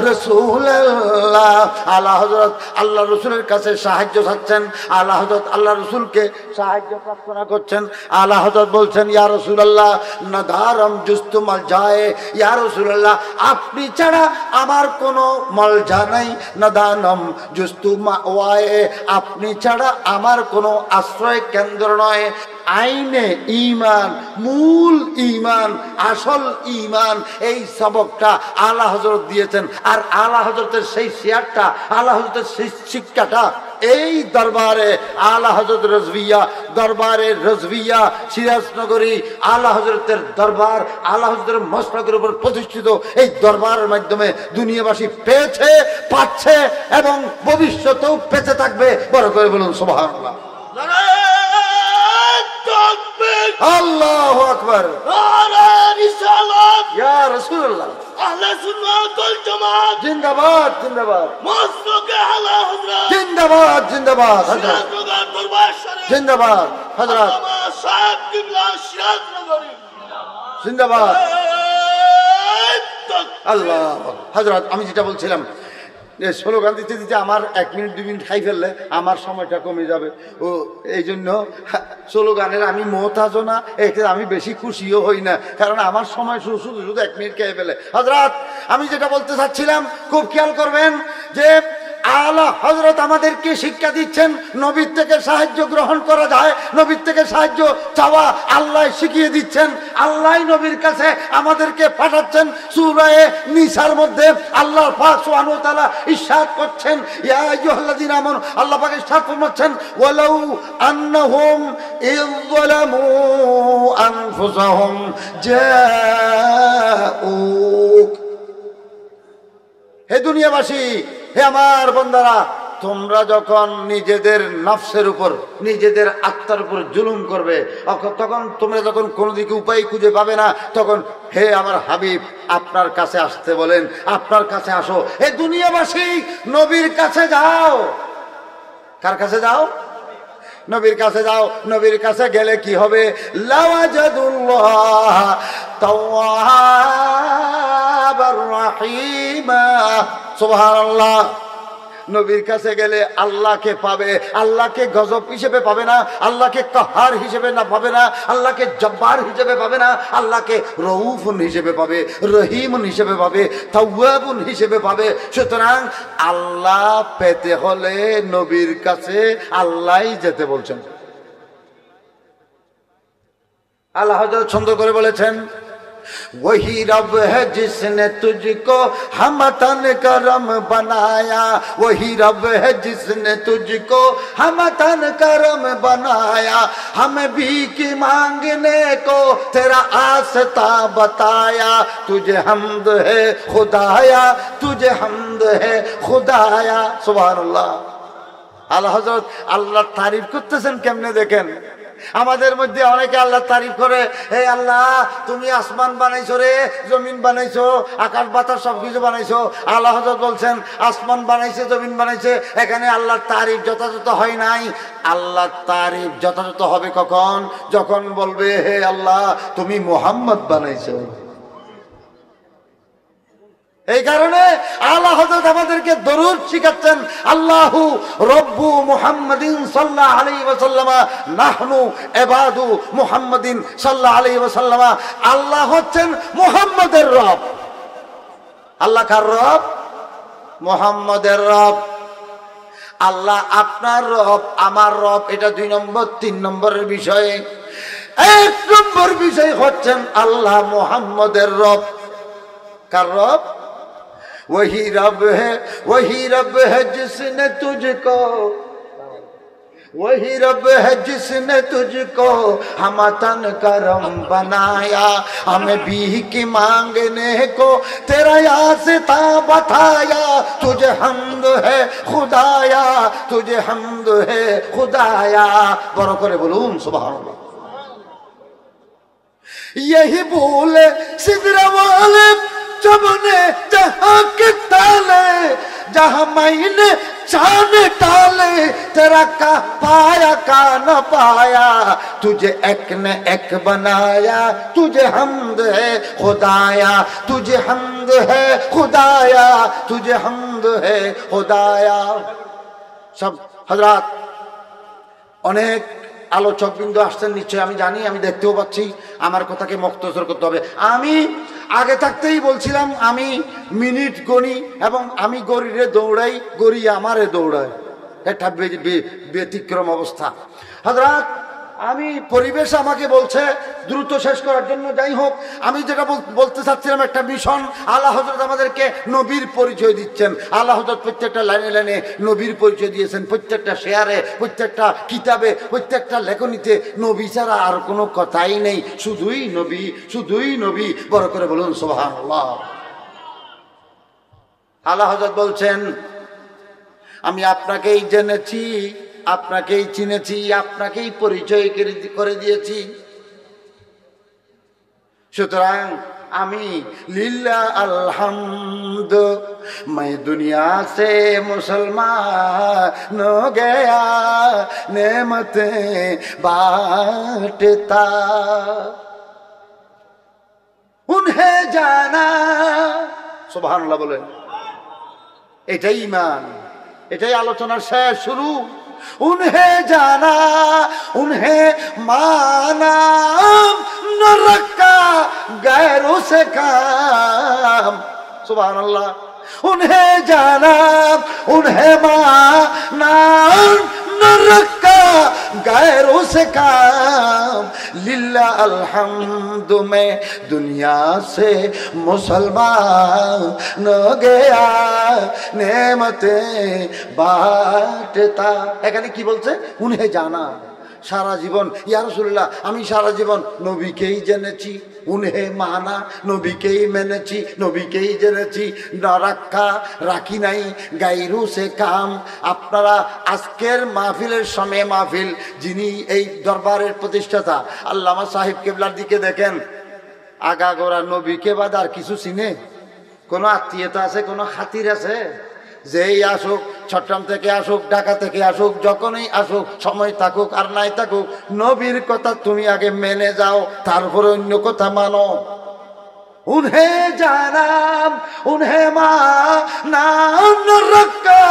रसूल अल्लाह। आला हजरत আল্লাহ রসুলের কাছে সাহায্য চাচ্ছেন। আলা হযরত আল্লাহ রসুলকে সাহায্য প্রার্থনা করছেন। আলা হযরত বলছেন ইয়া রাসূলুল্লাহ নাদারম জুস্তু মাল যায়, ইয়া রাসূলুল্লাহ আপনি ছাড়া আমার কোনো মালজা নাই, নাদানম জুস্তু মাওয়ায়ে আপনি ছাড়া আমার কোনো আশ্রয় কেন্দ্র নয়। আইনে ঈমান, মূল ঈমান, আসল ঈমান, এই সবকটা আলা হযরত দিয়েছেন। আর আলা হযরতের সেই শেয়ারটা, আলা হযরতের সেই শিক্ষাটা এই দরবারে আলা হযরত রজভিয়া, দরবারে রজভিয়া সিরাজনগরী আলা হযরতের দরবার, আলা হযরতের মসনদের উপর প্রতিষ্ঠিত এই দরবারের মাধ্যমে দুনিয়াবাসী পেয়েছে, পাচ্ছে এবং ভবিষ্যতেও পেতে থাকবে। বড় করে বলুন সুবহানাল্লাহ, আল্লাহু আকবার, ইয়া রাসূলুল্লাহ, আহলে সুন্নাত ওয়াল জামাত জিন্দাবাদ জিন্দাবাদ, মসনদে আলা হযরত জিন্দাবাদ জিন্দাবাদ, হযরত দরবার শরীফ জিন্দাবাদ, হযরত সাহেব কিবলা সিরাজনগরী জিন্দাবাদ, আল্লাহ। হযরত আমি যেটা বলছিলাম, স্লোগান দিতে দিতে আমার 1 মিনিট 2 মিনিট খাই ফেললে আমার সময়টা কমে যাবে। ও এই জন্য স্লোগানের আমি মোহতাজও না, এতে আমি বেশি খুশিও হই না, কারণ আমার সময় শুধু শুধু 1 মিনিট খেয়ে ফেলে। হযরত আমি যেটা বলতে চাচ্ছিলাম, খুব খেয়াল করবেন যে আলা হযরত আমাদেরকে শিক্ষা দিচ্ছেন নবীর থেকে সাহায্য গ্রহণ করা যায়, নবীর থেকে সাহায্য চাওয়া আল্লাহ শিখিয়ে দিচ্ছেন। আল্লাহ নবীর কাছে আমাদেরকে পাঠাচ্ছেন। সূরা নিসার মধ্যে আল্লাহ পাক সুবহানাহু ওয়া তাআলা ইরশাদ করছেন, ইয়া আইয়ুহাল্লাযীনা আমানু, আল্লাহ পাক ইরশাদ ফরমাচ্ছেন, ওয়ালাউ আন্নাহুম ইযলামু আনফুসাহুম জাউক। হে দুনিয়াবাসী, হে আমার বান্দারা, তোমরা যখন নিজেদের নফসের উপর, নিজেদের আত্মার উপর জুলুম করবে, তখন তোমরা যখন কোনো দিকে উপায় খুঁজে পাবে না, তখন হে আমার হাবিব আপনার কাছে আসতে বলেন, আপনার কাছে আসো। হে দুনিয়াবাসী, নবীর কাছে যাও। কার কাছে যাও? নবীর কাছে যাও। নবীর কাছে গেলে কি হবে? লাওয়াজাদুল্লাহ তাওয়াবার রাহিমা। সুবহানাল্লাহ। নবীর কাছে গেলে আল্লাহকে পাবে। আল্লাহকে গজব হিসেবে পাবে না, আল্লাহকে কাহার হিসেবে না পাবে না, আল্লাহকে জব্বার হিসেবে পাবে না, আল্লাহকে রউফুন হিসেবে পাবে, রহিমুন হিসেবে পাবে, তাওয়াবুন হিসেবে পাবে। সুতরাং আল্লাহ পেতে হলে নবীর কাছে আল্লাহই যেতে বলছেন। আল্লাহ হযরত সুন্দর করে বলেছেন, वही रब है जिसने तुझको हमतन करम बनाया, वही रब है जिसने तुझको हमतन करम बनाया, हमें भीख मांगने को तेरा आस्था बताया, तुझे हमद है खुदाया, तुझे हमद है खुदाया। सुभानुल्लाह। আল্লাহ হযরত আল্লাহর তারিফ করতেছেন কেমনে দেখেন। আমাদের মধ্যে অনেকে আল্লাহ তারিফ করে, হে আল্লাহ তুমি আসমান বানাইছো রে, জমিন বানাইছো, আকাশ বাতাস সবকিছু বানাইছো। আল্লাহ হযরত বলছেন আসমান বানাইছে, জমিন বানাইছে, এখানে আল্লাহর তারিফ যথাযথ হয় নাই। আল্লাহর তারিফ যথাযথ হবে কখন? যখন বলবে হে আল্লাহ তুমি মুহাম্মদ বানাইছো। এই কারণে আলা হযরত আমাদেরকে দরুদ শিখাচ্ছেন, আল্লাহু রব্বু মুহাম্মাদিন সাল্লাল্লাহু আলাইহি ওয়াসাল্লাম, নাহনু ইবাদু মুহাম্মাদিন সাল্লাল্লাহু আলাইহি ওয়াসাল্লাম। আল্লাহ হচ্ছেন মুহাম্মদের রব। আল্লাহ কার রব? মুহাম্মদের রব। আল্লাহ আপনার রব, আমার রব, এটা 2 নম্বর। 3 নম্বরের বিষয়ে 1 নম্বর বিষয় হচ্ছেন আল্লাহ মুহাম্মদের রব। কার রব? वही रब है जिसने तुझको, वही रब है जिसने तुझको हम तन करम बनाया, हमें भीख मांगने को तेरा यास्ता बताया, तुझे हम्द है खुदाया, तुझे हम्द है खुदाया। बड़ो करे बोलूं सुभान। यही बोले सिदरा वाले जब ने जहां के ताले, जहां मैंने चांद डाले, तेरा का पाया का न पाया, तुझे एक ने एक बनाया, तुझे हम्द है खुदाया, तुझे हम्द है खुदाया, तुझे हम्द है खुदाया। सब हजरात अनेक আলোচক বিন্দু আসছেন নিশ্চয়, আমি জানি, আমি দেখতেও পাচ্ছি। আমার কথাকে মুক্তসর করতে হবে। আমি আগে থাকতেই বলছিলাম আমি মিনিট গণি এবং আমি গড়িরে দৌড়াই, গড়ি আমারে দৌড়ায়। এটা ব্যতিক্রম অবস্থা। হযরত আমি পরিবেশ আমাকে বলছে দ্রুত শেষ করার জন্য। যাই হোক, আমি যেটা বলতে চাচ্ছিলাম একটা মিশন। আল্লাহ হযরত আমাদেরকে নবীর পরিচয় দিচ্ছেন। আল্লাহ হযরত প্রত্যেকটা লাইনে লাইনে নবীর পরিচয় দিয়েছেন, প্রত্যেকটা শেয়ারে, প্রত্যেকটা কিতাবে, প্রত্যেকটা লেখনীতে নবী ছাড়া আর কোনো কথাই নেই, শুধুই নবী, শুধুই নবী। বড় করে বলুন সুবহানাল্লাহ। আল্লাহ হযরত বলছেন, আমি আপনাকেই জেনেছি, আপনাকেই চিনেছি, আপনাকেই পরিচয় করে দিয়েছি। সুতরাং আমি লিল্লাহ আলহামদ मैं दुनिया से मुसलमान हो गया, नेमतें बांटता उन्हें जाना। सुबहानाल्लाह বলেন। এটাই ঈমান, এটাই আলোচনার শেষ শুরু। उन्हें जाना, उन्हें माना, न रखा गैरों से काम। सुभान अल्लाह। उन्हें जाना, उन्हें माना, न रखा गैरों से काम, लिल्लाह अल्हम्द में दुनिया से मुसलमान न गया, नेमते बांटता। এখানে কি বলছে? উনহে জানা। সারা জীবন ইয়া রাসূলুল্লাহ আমি সারা জীবন নবীকেই জেনেছি, উনহে মানা, নবীকেই মেনেছি, নবীকেই জেনেছি, না রাখা রাখি নাই, গায়রু সে কাম। আপনারা আজকের মাহফিলের সময় মাহফিল, যিনি এই দরবারের প্রতিষ্ঠাতা আল্লামা সাহেব কেবলার দিকে দেখেন, আগাগোড়া নবীকে বাদ আর কিছু চিনে? কোনো আত্মীয়তা আছে? কোনো খাতির আছে? যেই আসুক, চট্টগ্রাম থেকে আসুক, ঢাকা থেকে আসুক, যখনই আসুক, সময় থাকুক আর নাই থাকুক, নবীর কথা তুমি আগে মেনে যাও, তারপরে অন্য কথা মানো। उन्हें जाना, उन्हें माना, न रखा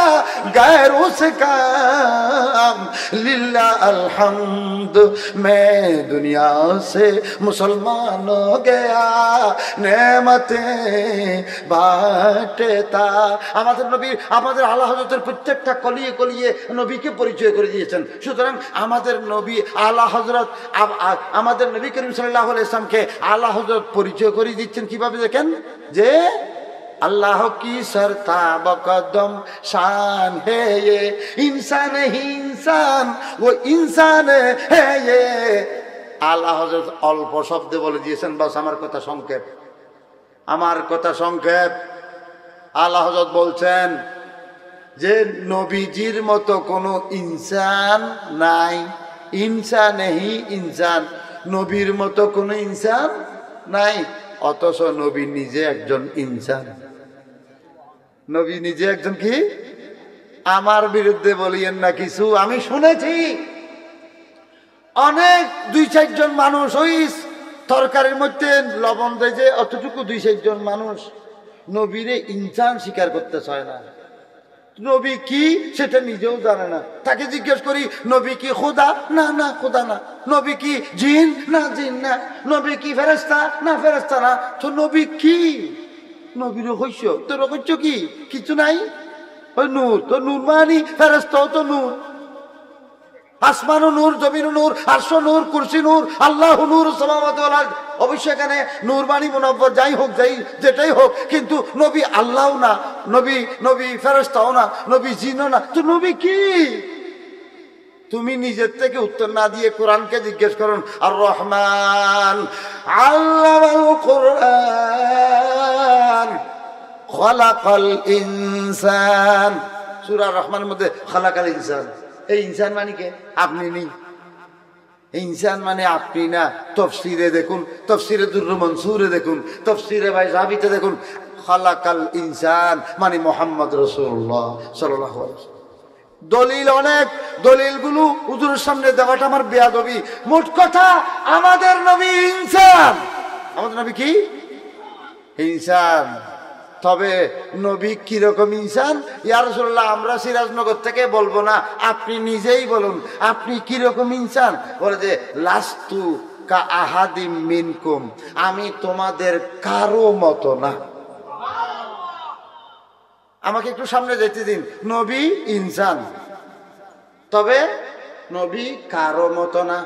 गैरों से काम, लिल्लाह अल्हम्द मैं दुनिया से मुसलमान हो गया, नेमतें बांटता। আমাদের নবী, আমাদের আলা হযরতের প্রত্যেকটা কলিয়ে কলিয়ে নবীকে পরিচয় করে দিয়েছেন। সুতরাং আমাদের নবী আলা হযরত, আমাদের নবী করিম সাল্লাল্লাহু আলাইহি ওয়াসাল্লামকে আলা হযরত পরিচয় করে দিচ্ছেন কিভাবে দেখেন, যে अल्लाह की सरताब कदम शान है ये, इंसान ही इंसान वो इंसान है ये। আল্লাহ হযরত অল্প শব্দে বলে দিয়েছেন, বাস আমার কথা সংক্ষেপ, আমার কথা সংক্ষেপ। আল্লাহ হযরত বলছেন যে নবীজির মতো কোনো ইনসান নাই, ইনসান হি ইনসান, নবীর মতো কোনো ইনসান নাই। অথচ নবী নিজে একজন ইনসান, নবী নিজে একজন কি? আমার বিরুদ্ধে বলিয়েন না কিছু, আমি শুনেছি অনেক 2-4 জন মানুষ ওই তরকারির মধ্যে লবণ দেয় যে অতটুকু 2-4 জন মানুষ, নবীরে ইনসান স্বীকার করতে চায় না। নবী কি সেটা নিজেও জানে না। তাকে জিজ্ঞেস করি নবী কি খোদা? না না খোদা না। নবী কি জিন? না জিন না। নবী কি ফেরেশতা? না ফেরেশতা না। তো নবী কি? নবীর রহস্য তো রহস্য কি? কিছু নাই। ওই নূর, তো নূর মানি ফেরেশতাও তো নূর। আসমানও নূর, জমিনও নূর, আরশও নূর, কুরসি নূর, আল্লাহু নূর সামাওয়াতি ওয়াল আরদ। অবশ্যই এখানে নূর বাণী মুনাব্বর যাই হোক, যাই যেটাই হোক, কিন্তু নবী আল্লাহও না, নবী ফেরেশতাও না, নবী জিনও না। তো নবী কি? তুমি নিজের থেকে উত্তর না দিয়ে কোরআনকে জিজ্ঞেস করুন। আর রহমান আল্লামাল কোরআন খালাকাল ইনসান। সূরা রহমানের মধ্যে খালাকাল ইনসান। এই ইনসান মানে কে? আপনি নেই। ইনসান মানে আপনি না। তাফসীরে দেখুন, তাফসীরে দুররুল মনসুরে দেখুন, তাফসীরে ভাই সাহাবীতে দেখুন, খালাকাল ইনসান মানে মুহাম্মদ রাসূলুল্লাহ সাল্লাল্লাহু আলাইহি ওয়াসাল্লাম। দলিল অনেক, দলিলগুলো হুজুরের সামনে দেওয়াটা আমার বেয়াদবি। মোট কথা আমাদের নবী ইনসান। আমাদের নবী কি? ইনসান। তবে নবী কিরকম ইনসান? ইয়া রাসূলুল্লাহ আমরা সিরাজনগর থেকে বলবো না, আপনি নিজেই বলুন আপনি কিরকম ইনসান। বলে যে লাস্তু কা আহাদিম মিনকুম, আমি তোমাদের কারো মতো না। আমাকে একটু সামনে যেতে দিন। নবী ইনসান, তবে নবী কারো মতো না।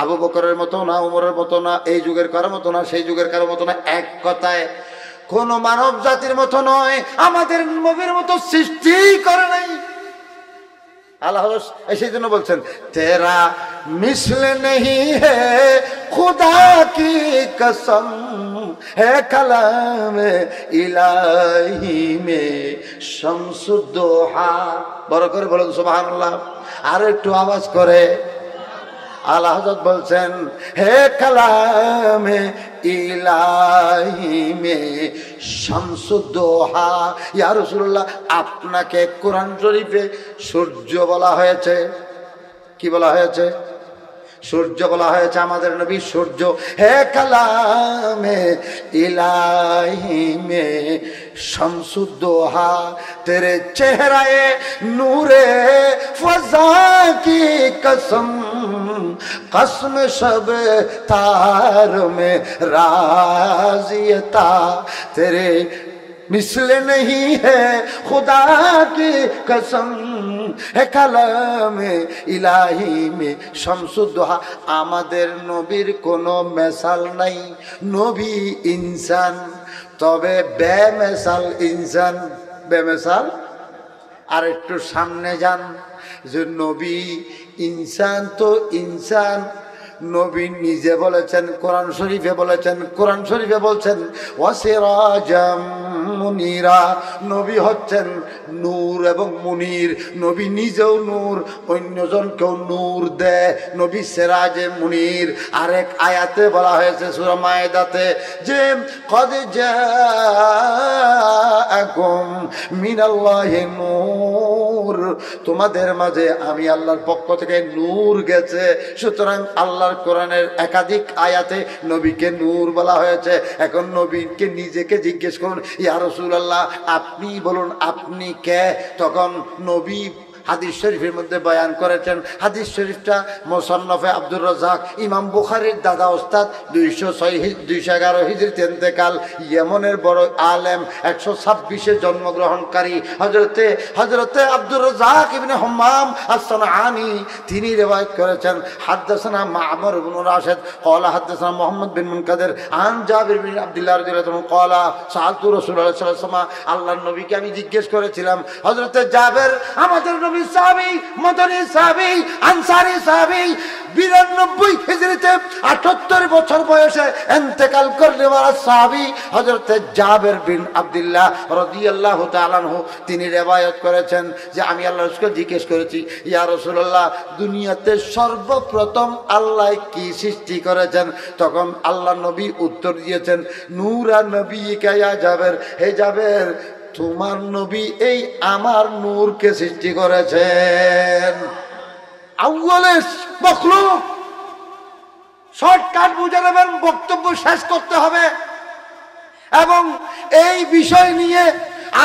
আবু বকরের মতো না, উমরের মতো না, এই যুগের কারো মতো না, সেই যুগের কারো মতো না। এক কথায় কোন মানব জাতির মতো নয়, আমাদের নবীর মতো সৃষ্টি করে নাই আল্লাহ। সেই জন্য বলছেন তেরা মিসলে নেহি হে খুদা কি কসম হে কালামে ইলাহি মে শামসুদ্দোহা। বড় করে বলুন সুবহানাল্লাহ। আর একটু আওয়াজ করে। আল্লাহ হযরত বলছেন হে কালামে ইলাহি মে শামসুদ্দোহা। ইয়া রাসূলুল্লাহ আপনাকে কোরআন শরীফে সূর্য বলা হয়েছে। কি বলা হয়েছে? সূর্য বলা হয়েছে। আমাদের নবী সূর্য। হে কালামে ইলাহি মে শামসুদ্দোহা তেরে চেহরায়ে নূরে ফজা কি কসম कसम सब तार में राजियता तेरे मिसले नहीं है खुदा की कसम है कलम इलाही में शमसुद्दोहा। আমাদের নবীর কোনো মেসাল নাই। নবী ইনসান, তবে বেমেসাল ইনসান। বেমেসাল। আর একটু সামনে যান, যে নবী ইনসান তো ইনসান। নবী নিজে বলেছেন, কোরআন শরীফে বলেছেন, কোরআন শরীফে বলছেন ওয়াসিরাজাম মুনিরা। নবী হচ্ছেন নূর এবং মুনির। নবী নিজেও নূর, অন্যজনকেও নূর দেয়। নবী সিরাজে মুনির। আরেক আয়াতে বলা হয়েছে সূরা মায়েদাতে যে কদ জাআকুম মিনাল্লাহি নূর, তোমাদের মাঝে আমি আল্লাহর পক্ষ থেকে নূর গেছে। সুতরাং আল্লাহর কোরআনের একাধিক আয়াতে নবীকে নূর বলা হয়েছে। এখন নবীকে নিজেকে জিজ্ঞেস করুন ইয়া রাসূলুল্লাহ আপনি বলুন আপনি কে? তখন নবী হাদিস শরীফের মধ্যে বয়ান করেছেন। হাদিস শরীফটা মুসান্নাফে আব্দুর রাজ্জাক, ইমাম বুখারীর দাদা ওস্তাদ 211 হিজরিতে ইন্তেকাল, ইয়েমনের বড় আলেম, 126-এ জন্মগ্রহণকারী হযরতে আব্দুর রাজ্জাক ইবনে হাম্মাম আস-সানআনী তিনি রিওয়ায়াত করেছেন হাদাসানা মা'মার ইবনে রাশিদ ক্বালা হাদাসানা মুহাম্মদ বিন মুনকাদির আন জাবির বিন আব্দুল্লাহ রাদিয়াল্লাহু আনহু ক্বালা সাআলতু রাসূলুল্লাহ সাল্লাল্লাহু আলাইহি ওয়াসাল্লাম, আল্লাহর নবীকে আমি জিজ্ঞেস করেছিলাম। হযরতে জাবের আমাদের নবী সাহাবী, মদনী সাহাবী, আনসারী সাহাবী, 92 হিজরিতে 78 বছর বয়সে ইন্তেকাল করনেওয়ালা সাহাবী হযরতে জাবের বিন আব্দুল্লাহ রাদিয়াল্লাহু তাআলা আনহু তিনি রিওয়ায়াত করেছেন যে আমি আল্লাহর রাসূলকে জিজ্ঞেস করেছি ইয়া রাসূলুল্লাহ দুনিয়াতে সর্বপ্রথম আল্লাহ কি সৃষ্টি করেছেন? তখন আল্লাহ নবী উত্তর দিয়েছেন নূরা নবীকা ইয়া জাবের, হে জাবের তোমার নবী এই আমার নূরকে সৃষ্টি করেছেন। আউয়ালে মখলুক। শর্টকাট বুঝে নেবেন, বক্তব্য শেষ করতে হবে। এবং এই বিষয় নিয়ে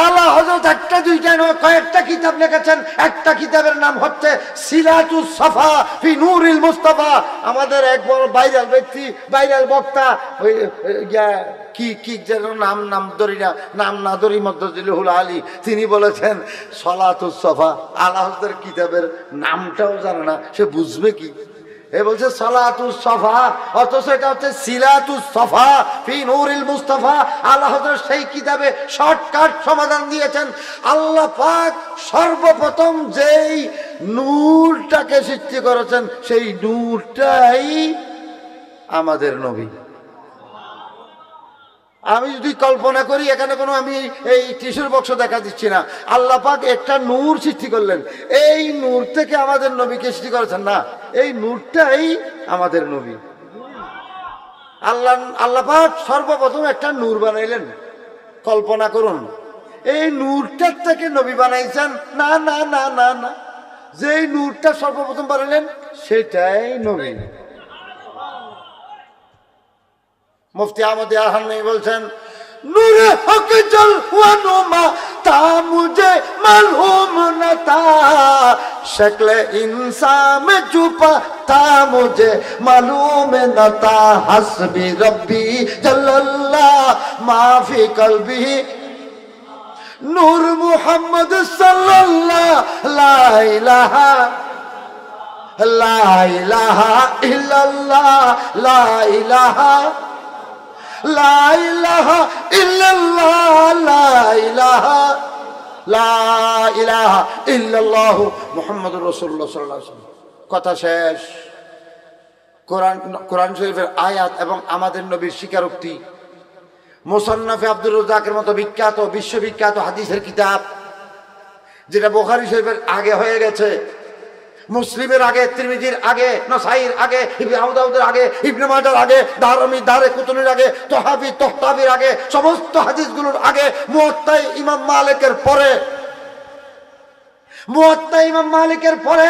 আলা হযরত একটা দুইটা নয় কয়েকটা কিতাব লিখেছেন। একটা কিতাবের নাম হচ্ছে সিরাতুস সাফা ফি নূরিল মুস্তাফা। আমাদের এক বড় ভাইরাল ব্যক্তি, ভাইরাল বক্তা, ওই কি যেন নাম ধরি না, নাম না ধরি মদ্দুল আলী, তিনি বলেছেন সলাতুস সাফা। আলা হযরতের কিতাবের নামটাও জানে না, সে বুঝবে কি? এ বলছে সালাতুস সাফা, অথচ এটা হচ্ছে সিলাতুস সাফা ফি নূরিল মুস্তাফা। আল্লাহ হযরত সেই কিতাবে শর্টকাট সমাধান দিয়েছেন। আল্লাহ পাক সর্বপ্রথম যেই নূরটাকে সৃষ্টি করেছেন সেই নূরটাই আমাদের নবী। আমি যদি কল্পনা করি, এখানে কোনো আমি এই টিস্যুর বক্স দেখা দিচ্ছি না, আল্লাহ পাক একটা নূর সৃষ্টি করলেন, এই নূর থেকে আমাদের নবীকে সৃষ্টি করেছেন না, এই নূরটাই আমাদের নবী। আল্লাহ পাক সর্বপ্রথম একটা নূর বানাইলেন, কল্পনা করুন, এই নূরটার থেকে নবী বানাইছেন না না না না না, যেই নূরটা সর্বপ্রথম বানাইলেন সেটাই নবী। মুফতি আহমদ ইয়ারহানি বলছেন নূরে হক জল ওয়া নুমা তা মুঝে মালুম না তা, শক্লে ইনসান মে ছুপা তা মুঝে মালুম না তা, হাসবি রব্বি জাল্লাল্লাহ মা ফি কলবি নূর মুহাম্মদ সাল্লাল্লাহ লা ইলাহা লা ইলাহা ইল্লাল্লাহ লা ইলাহা লা ইলাহা ইল্লাল্লাহ লা ইলাহা লা ইলাহা ইল্লাল্লাহ মুহাম্মাদুর রাসূলুল্লাহ সাল্লাল্লাহু আলাইহি ওয়াসাল্লাম। কথা শেষ। কোরআন শরীফের আয়াত এবং আমাদের নবীর স্বীকারোক্তি, মুসান্নাফে আব্দুর রাজ্জাকের মতো বিখ্যাত বিশ্ববিখ্যাত হাদিসের কিতাব, যেটা বুখারী শরীফের আগে হয়ে গেছে, মুসলিমের আগে, তিরমিজির আগে, নাসাইর আগে, ইবনে আবু দাউদের আগে, ইবনে মাজার আগে, দারমি দারে কুতুনির আগে, তহাবি তহতাবির আগে, সমস্ত হাদিসগুলোর আগে, মুওয়াত্তা ইমাম মালিকের পরে, মুওয়াত্তা ইমাম মালিকের পরে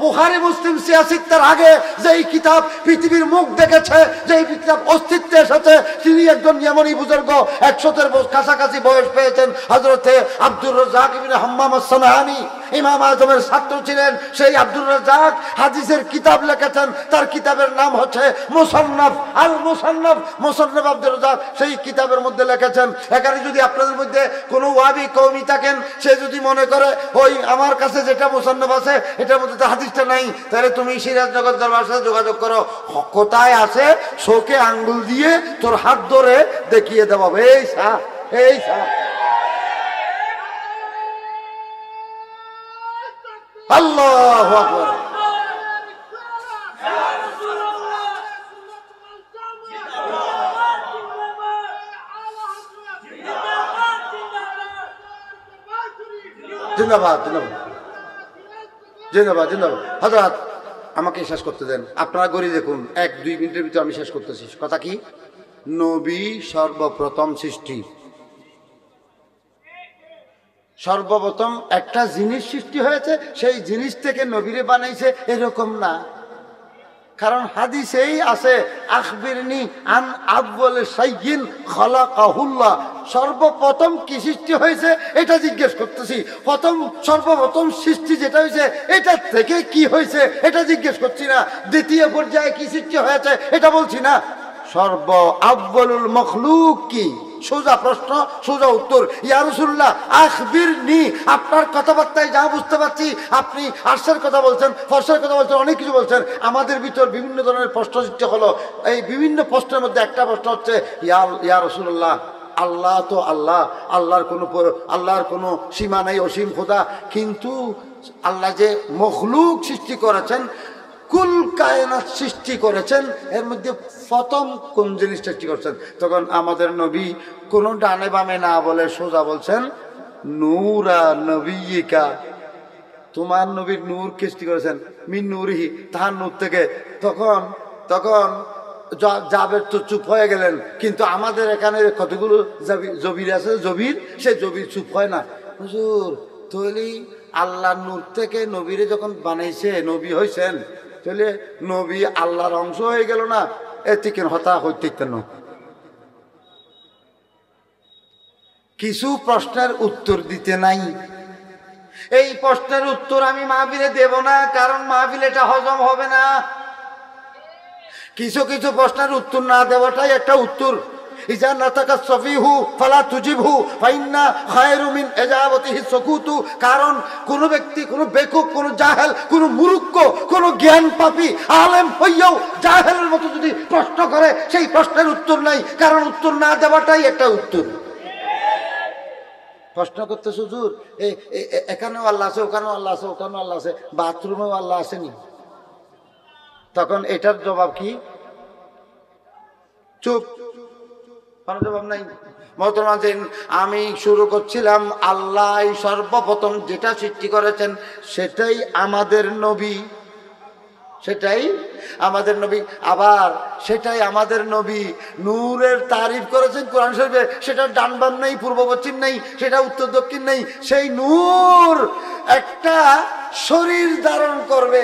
বুখারী মুসলিম সিয়াসিত্তার আগে যেই কিতাব পৃথিবীর মুখ দেখেছে, যেই কিতাব অস্তিত্বে এসেছে, তিনি একজন ইয়ামানি বুজুর্গ, 100-এর কাছাকাছি বয়স পেয়েছেন, হযরতে আব্দুর রাজ্জাক ইবনে হাম্মাম আস-সানাআনী, ইমাম আজমের ছাত্র ছিলেন। সেই আব্দুর রাজ্জাক হাদিসের কিতাব লিখেছেন, তার কিতাবের নাম হচ্ছে মুসান্নাফ আল মুসান্নাফ, মুসান্নাফ আব্দুর রাজ্জাক। সেই কিতাবের মধ্যে লিখেছেন, এখানে যদি আপনাদের মধ্যে কোনো ওয়াহাবি কওমি থাকেন, সে যদি মনে করে ওই আমার কাছে যেটা মুসান্নাফ আছে এটার মধ্যে তো হাদিসটা নাই, তাহলে তুমি সিরাজনগর দরবারের সাথে যোগাযোগ করো। কোথায় আছে শোকে আঙ্গুল দিয়ে তোর হাত ধরে দেখিয়ে দেওয়া, এই সা এই সা। আল্লাহু আকবার। জিন্দাবাদ জিন্দাবাদ জিন্দাবাদ জিন্দাবাদ। হযরত আমাকে শেষ করতে দেন, আপনারা গড়ি দেখুন, 1-2 মিনিটের ভিতরে আমি শেষ করতেছি। কথা কি? নবী সর্বপ্রথম সৃষ্টি। সর্বপ্রথম একটা জিনিস সৃষ্টি হয়েছে, সেই জিনিস থেকে নবীরে বানাইছে এরকম না। কারণ হাদিসেই আছে আখবিরনি আন আউয়াল শাইইন খালাকাহুল্লাহ, সর্বপ্রথম কি সৃষ্টি হয়েছে এটা জিজ্ঞেস করতেছি। সর্বপ্রথম সৃষ্টি যেটা হয়েছে এটা থেকে কি হয়েছে এটা জিজ্ঞেস করছি না। দ্বিতীয় পর্যায়ে কি সৃষ্টি হয়েছে এটা বলছি না। সর্ব আউয়ালুল মখলুক কি? সোজা প্রশ্ন, সোজা উত্তর। ইয়া রাসূলুল্লাহ আখবিরনি, আপনার কথাবার্তায় যা বুঝতে পারছি আপনি আরশের কথা বলছেন, ফরশের কথা বলছেন, অনেক কিছু বলছেন। আমাদের ভিতর বিভিন্ন ধরনের প্রশ্ন সৃষ্টি হলো। এই বিভিন্ন প্রশ্নের মধ্যে একটা প্রশ্ন হচ্ছে, ইয়া রাসূলুল্লাহ আল্লাহ তো আল্লাহ, আল্লাহর কোনো সীমা নেই, অসীম খোদা, কিন্তু আল্লাহ যে মখলুক সৃষ্টি করেছেন, কুল কায়নাত সৃষ্টি করেছেন, এর মধ্যে প্রথম কোন জিনিস সৃষ্টি করছেন? তখন আমাদের নবী কোনো ডানে বামে না বলে সোজা বলছেন নূরা নবিয়িকা, তোমার নবীর নূর সৃষ্টি করেছেন, মিন নূরিহি, তাহার নূর থেকে। তখন জাবের তো চুপ হয়ে গেলেন, কিন্তু আমাদের এখানে কতগুলো জবির আছে, সে জবির চুপ হয় না। হুজুর তাহলে আল্লাহর নূর থেকে নবীরে যখন বানাইছে, নবী হয়েছেন, তাহলে নবী আল্লাহর অংশ হয়ে গেল না? এ থেকে হতা হইতে না। কিছু প্রশ্নের উত্তর দিতে নাই। এই প্রশ্নের উত্তর আমি মাহফিলে দেব না, কারণ মাহফিলে এটা হজম হবে না। কিছু কিছু প্রশ্নের উত্তর না দেওয়াটাই একটা উত্তর। ইজা নাতাকা সফিহু ফালা তুজিবহু ফাইন্না খায়রু মিন ইজাবতিহি সুকুতু। কারণ কোন ব্যক্তি, কোন বেকুব, কোন জাহেল, কোন মূর্খ, কোন জ্ঞান পাপী আলেম হইয়াও জাহেলের মতো যদি প্রশ্ন করে, সেই প্রশ্নের উত্তর নাই, কারণ উত্তর না দেওয়াটাই একটা উত্তর। প্রশ্ন করতে হুজুর এখানেও আল্লাহ আছে, ওখানেও আল্লাহ আছে, ওখানেও আল্লাহ আছে, বাথরুমেও আল্লাহ আসেনি, তখন এটার জবাব কি? চুপ, কোনো জবাব নাই। মোহতরম, আমি শুরু করছিলাম, আল্লাহ সর্বপ্রথম যেটা সৃষ্টি করেছেন সেটাই আমাদের নবী, সেটাই আমাদের নবী। আবার সেটাই আমাদের নবী নূরের তারিফ করেছেন কোরআন শরীফে। সেটা ডান বাম নেই, পূর্ব পশ্চিম নেই, সেটা উত্তর দক্ষিণ নেই। সেই নূর একটা শরীর ধারণ করবে,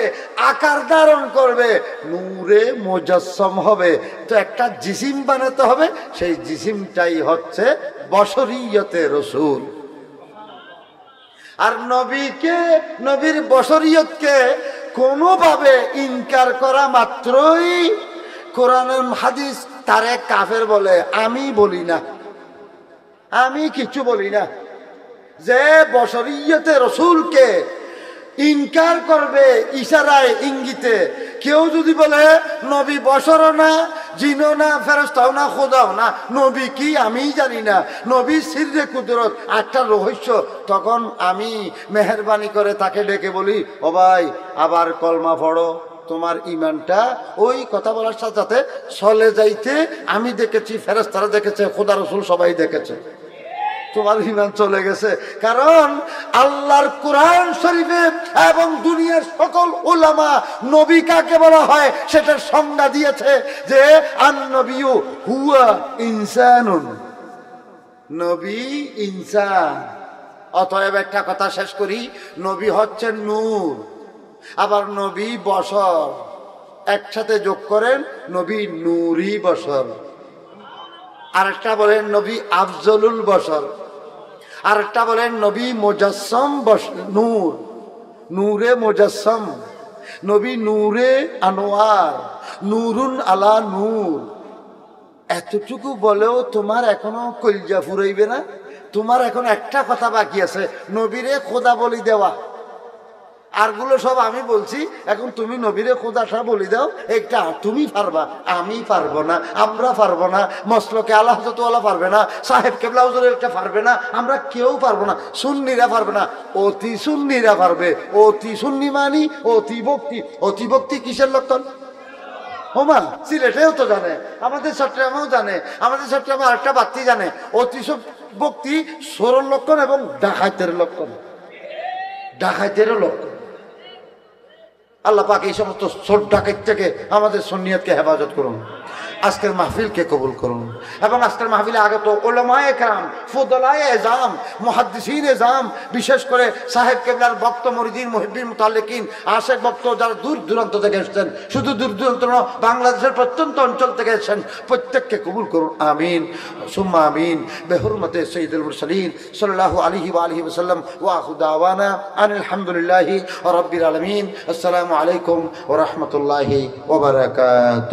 আকার ধারণ করবে, নূরে মুজাসসাম হবে। তো একটা জিসিম বানাতে হবে, সেই জিসিমটাই হচ্ছে বশরিয়তে রাসূল। আর নবীকে, নবীর বশরিয়তকে কোনোভাবে ইনকার করা মাত্রই কোরআন হাদিস তারে কাফের বলে। আমি বলি না, আমি কিছু বলি না। যে বশরিয়তে রাসূলকে ইনকার করবে ইশারায় ইঙ্গিতে, কেউ যদি বলে নবী বশর না, জিনও না, ফেরেশতাও না, খোদাও না, নবী কি আমি জানি না, নবী সিররে কুদরত, একটা রহস্য, তখন আমি মেহেরবানি করে তাকে ডেকে বলি, ও ভাই আবার কলমা পড়ো, তোমার ইমানটা ওই কথা বলার সাথে সাথে চলে যাইতে আমি দেখেছি, ফেরেশতারা দেখেছে, খোদা রাসূল সবাই দেখেছে, তোমার ইমান চলে গেছে। কারণ আল্লাহর কোরআন শরীফে এবং দুনিয়ার সকল উলামা নবী কাকে বলা হয় সেটার সংজ্ঞা দিয়েছে যে আন-নবিয়্যু হুয়া ইনসানুন, নবী ইনসান। অতএব একটা কথা শেষ করি, নবী হচ্ছেন নূর, আবার নবী বশর, একসাথে যোগ করেন নবী নূরি বশর। আরেকটা বলেন নবী আফজলুল বশর, আরেকটা বলেন নবী মুজাসসাম নূর, নূরে মুজাসসাম, নবী নূরে আনোয়ার, নূরুন আলা নূর। এতটুকু বলেও তোমার এখনো কলজা ফুরাইবে না? তোমার এখন একটা কথা বাকি আছে, নবীরে খোদা বলি দেওয়া। আরগুলো সব আমি বলছি, এখন তুমি নবীরে খোদাটা বলি দাও, একটা তুমি পারবা, আমি পারবো না, আমরা পারবো না, মসলকে আল্লাহ হযরতওয়ালা পারবে না, সাহেব কেবলা হুজুরের একটা পারবে না, আমরা কেউ পারবো না, সুন্নিরা পারবে না, অতি সুন্নিরা পারবে। অতি সুন্নি মানি অতি ভক্তি। অতি ভক্তি কিসের লক্ষণ? হোমা সিলেটেও তো জানে, আমাদের চট্টগ্রামেও জানে, আমাদের চট্টগ্রামে আরেকটা বাত্তি জানে। অতি ভক্তি সরল লক্ষণ এবং ডাকাইতের লক্ষণ, ডাকাইতেরও লক্ষণ। আল্লাহ পাক এই সমস্ত ছোট ডাকাত থেকে আমাদের সুন্নিয়তকে হেফাজত করুন, আজকের মাহফিলকে কবুল করুন। এবং আজকের মাহফিলে আগত উলামায়ে কেরাম, ফুদালায়ে এজাম, মুহাদ্দিসিন এজাম, বিশেষ করে সাহেব কেবলার ভক্ত মুরিদিন, মুহিব্বিন, মুতাল্লিকিন, আশেক ভক্ত যারা দূর দূরান্ত থেকে এসেছেন, শুধু দূর দূরান্ত নয়, বাংলাদেশের প্রত্যন্ত অঞ্চল থেকে এসেছেন, প্রত্যেককে কবুল করুন, আমিন সুম্মা আমিন। বেহুরমতে সাইয়্যিদুল মুরসালিন সাল্লাল্লাহু আলাইহি ওয়া আলিহি ওয়াসাল্লাম ওয়া আখিরু দাওয়ানা আনিল হামদুলিল্লাহি রাব্বিল আলামিন। আসসালামু আলাইকুম ওয়া রাহমাতুল্লাহি ওয়া বারাকাতুহু।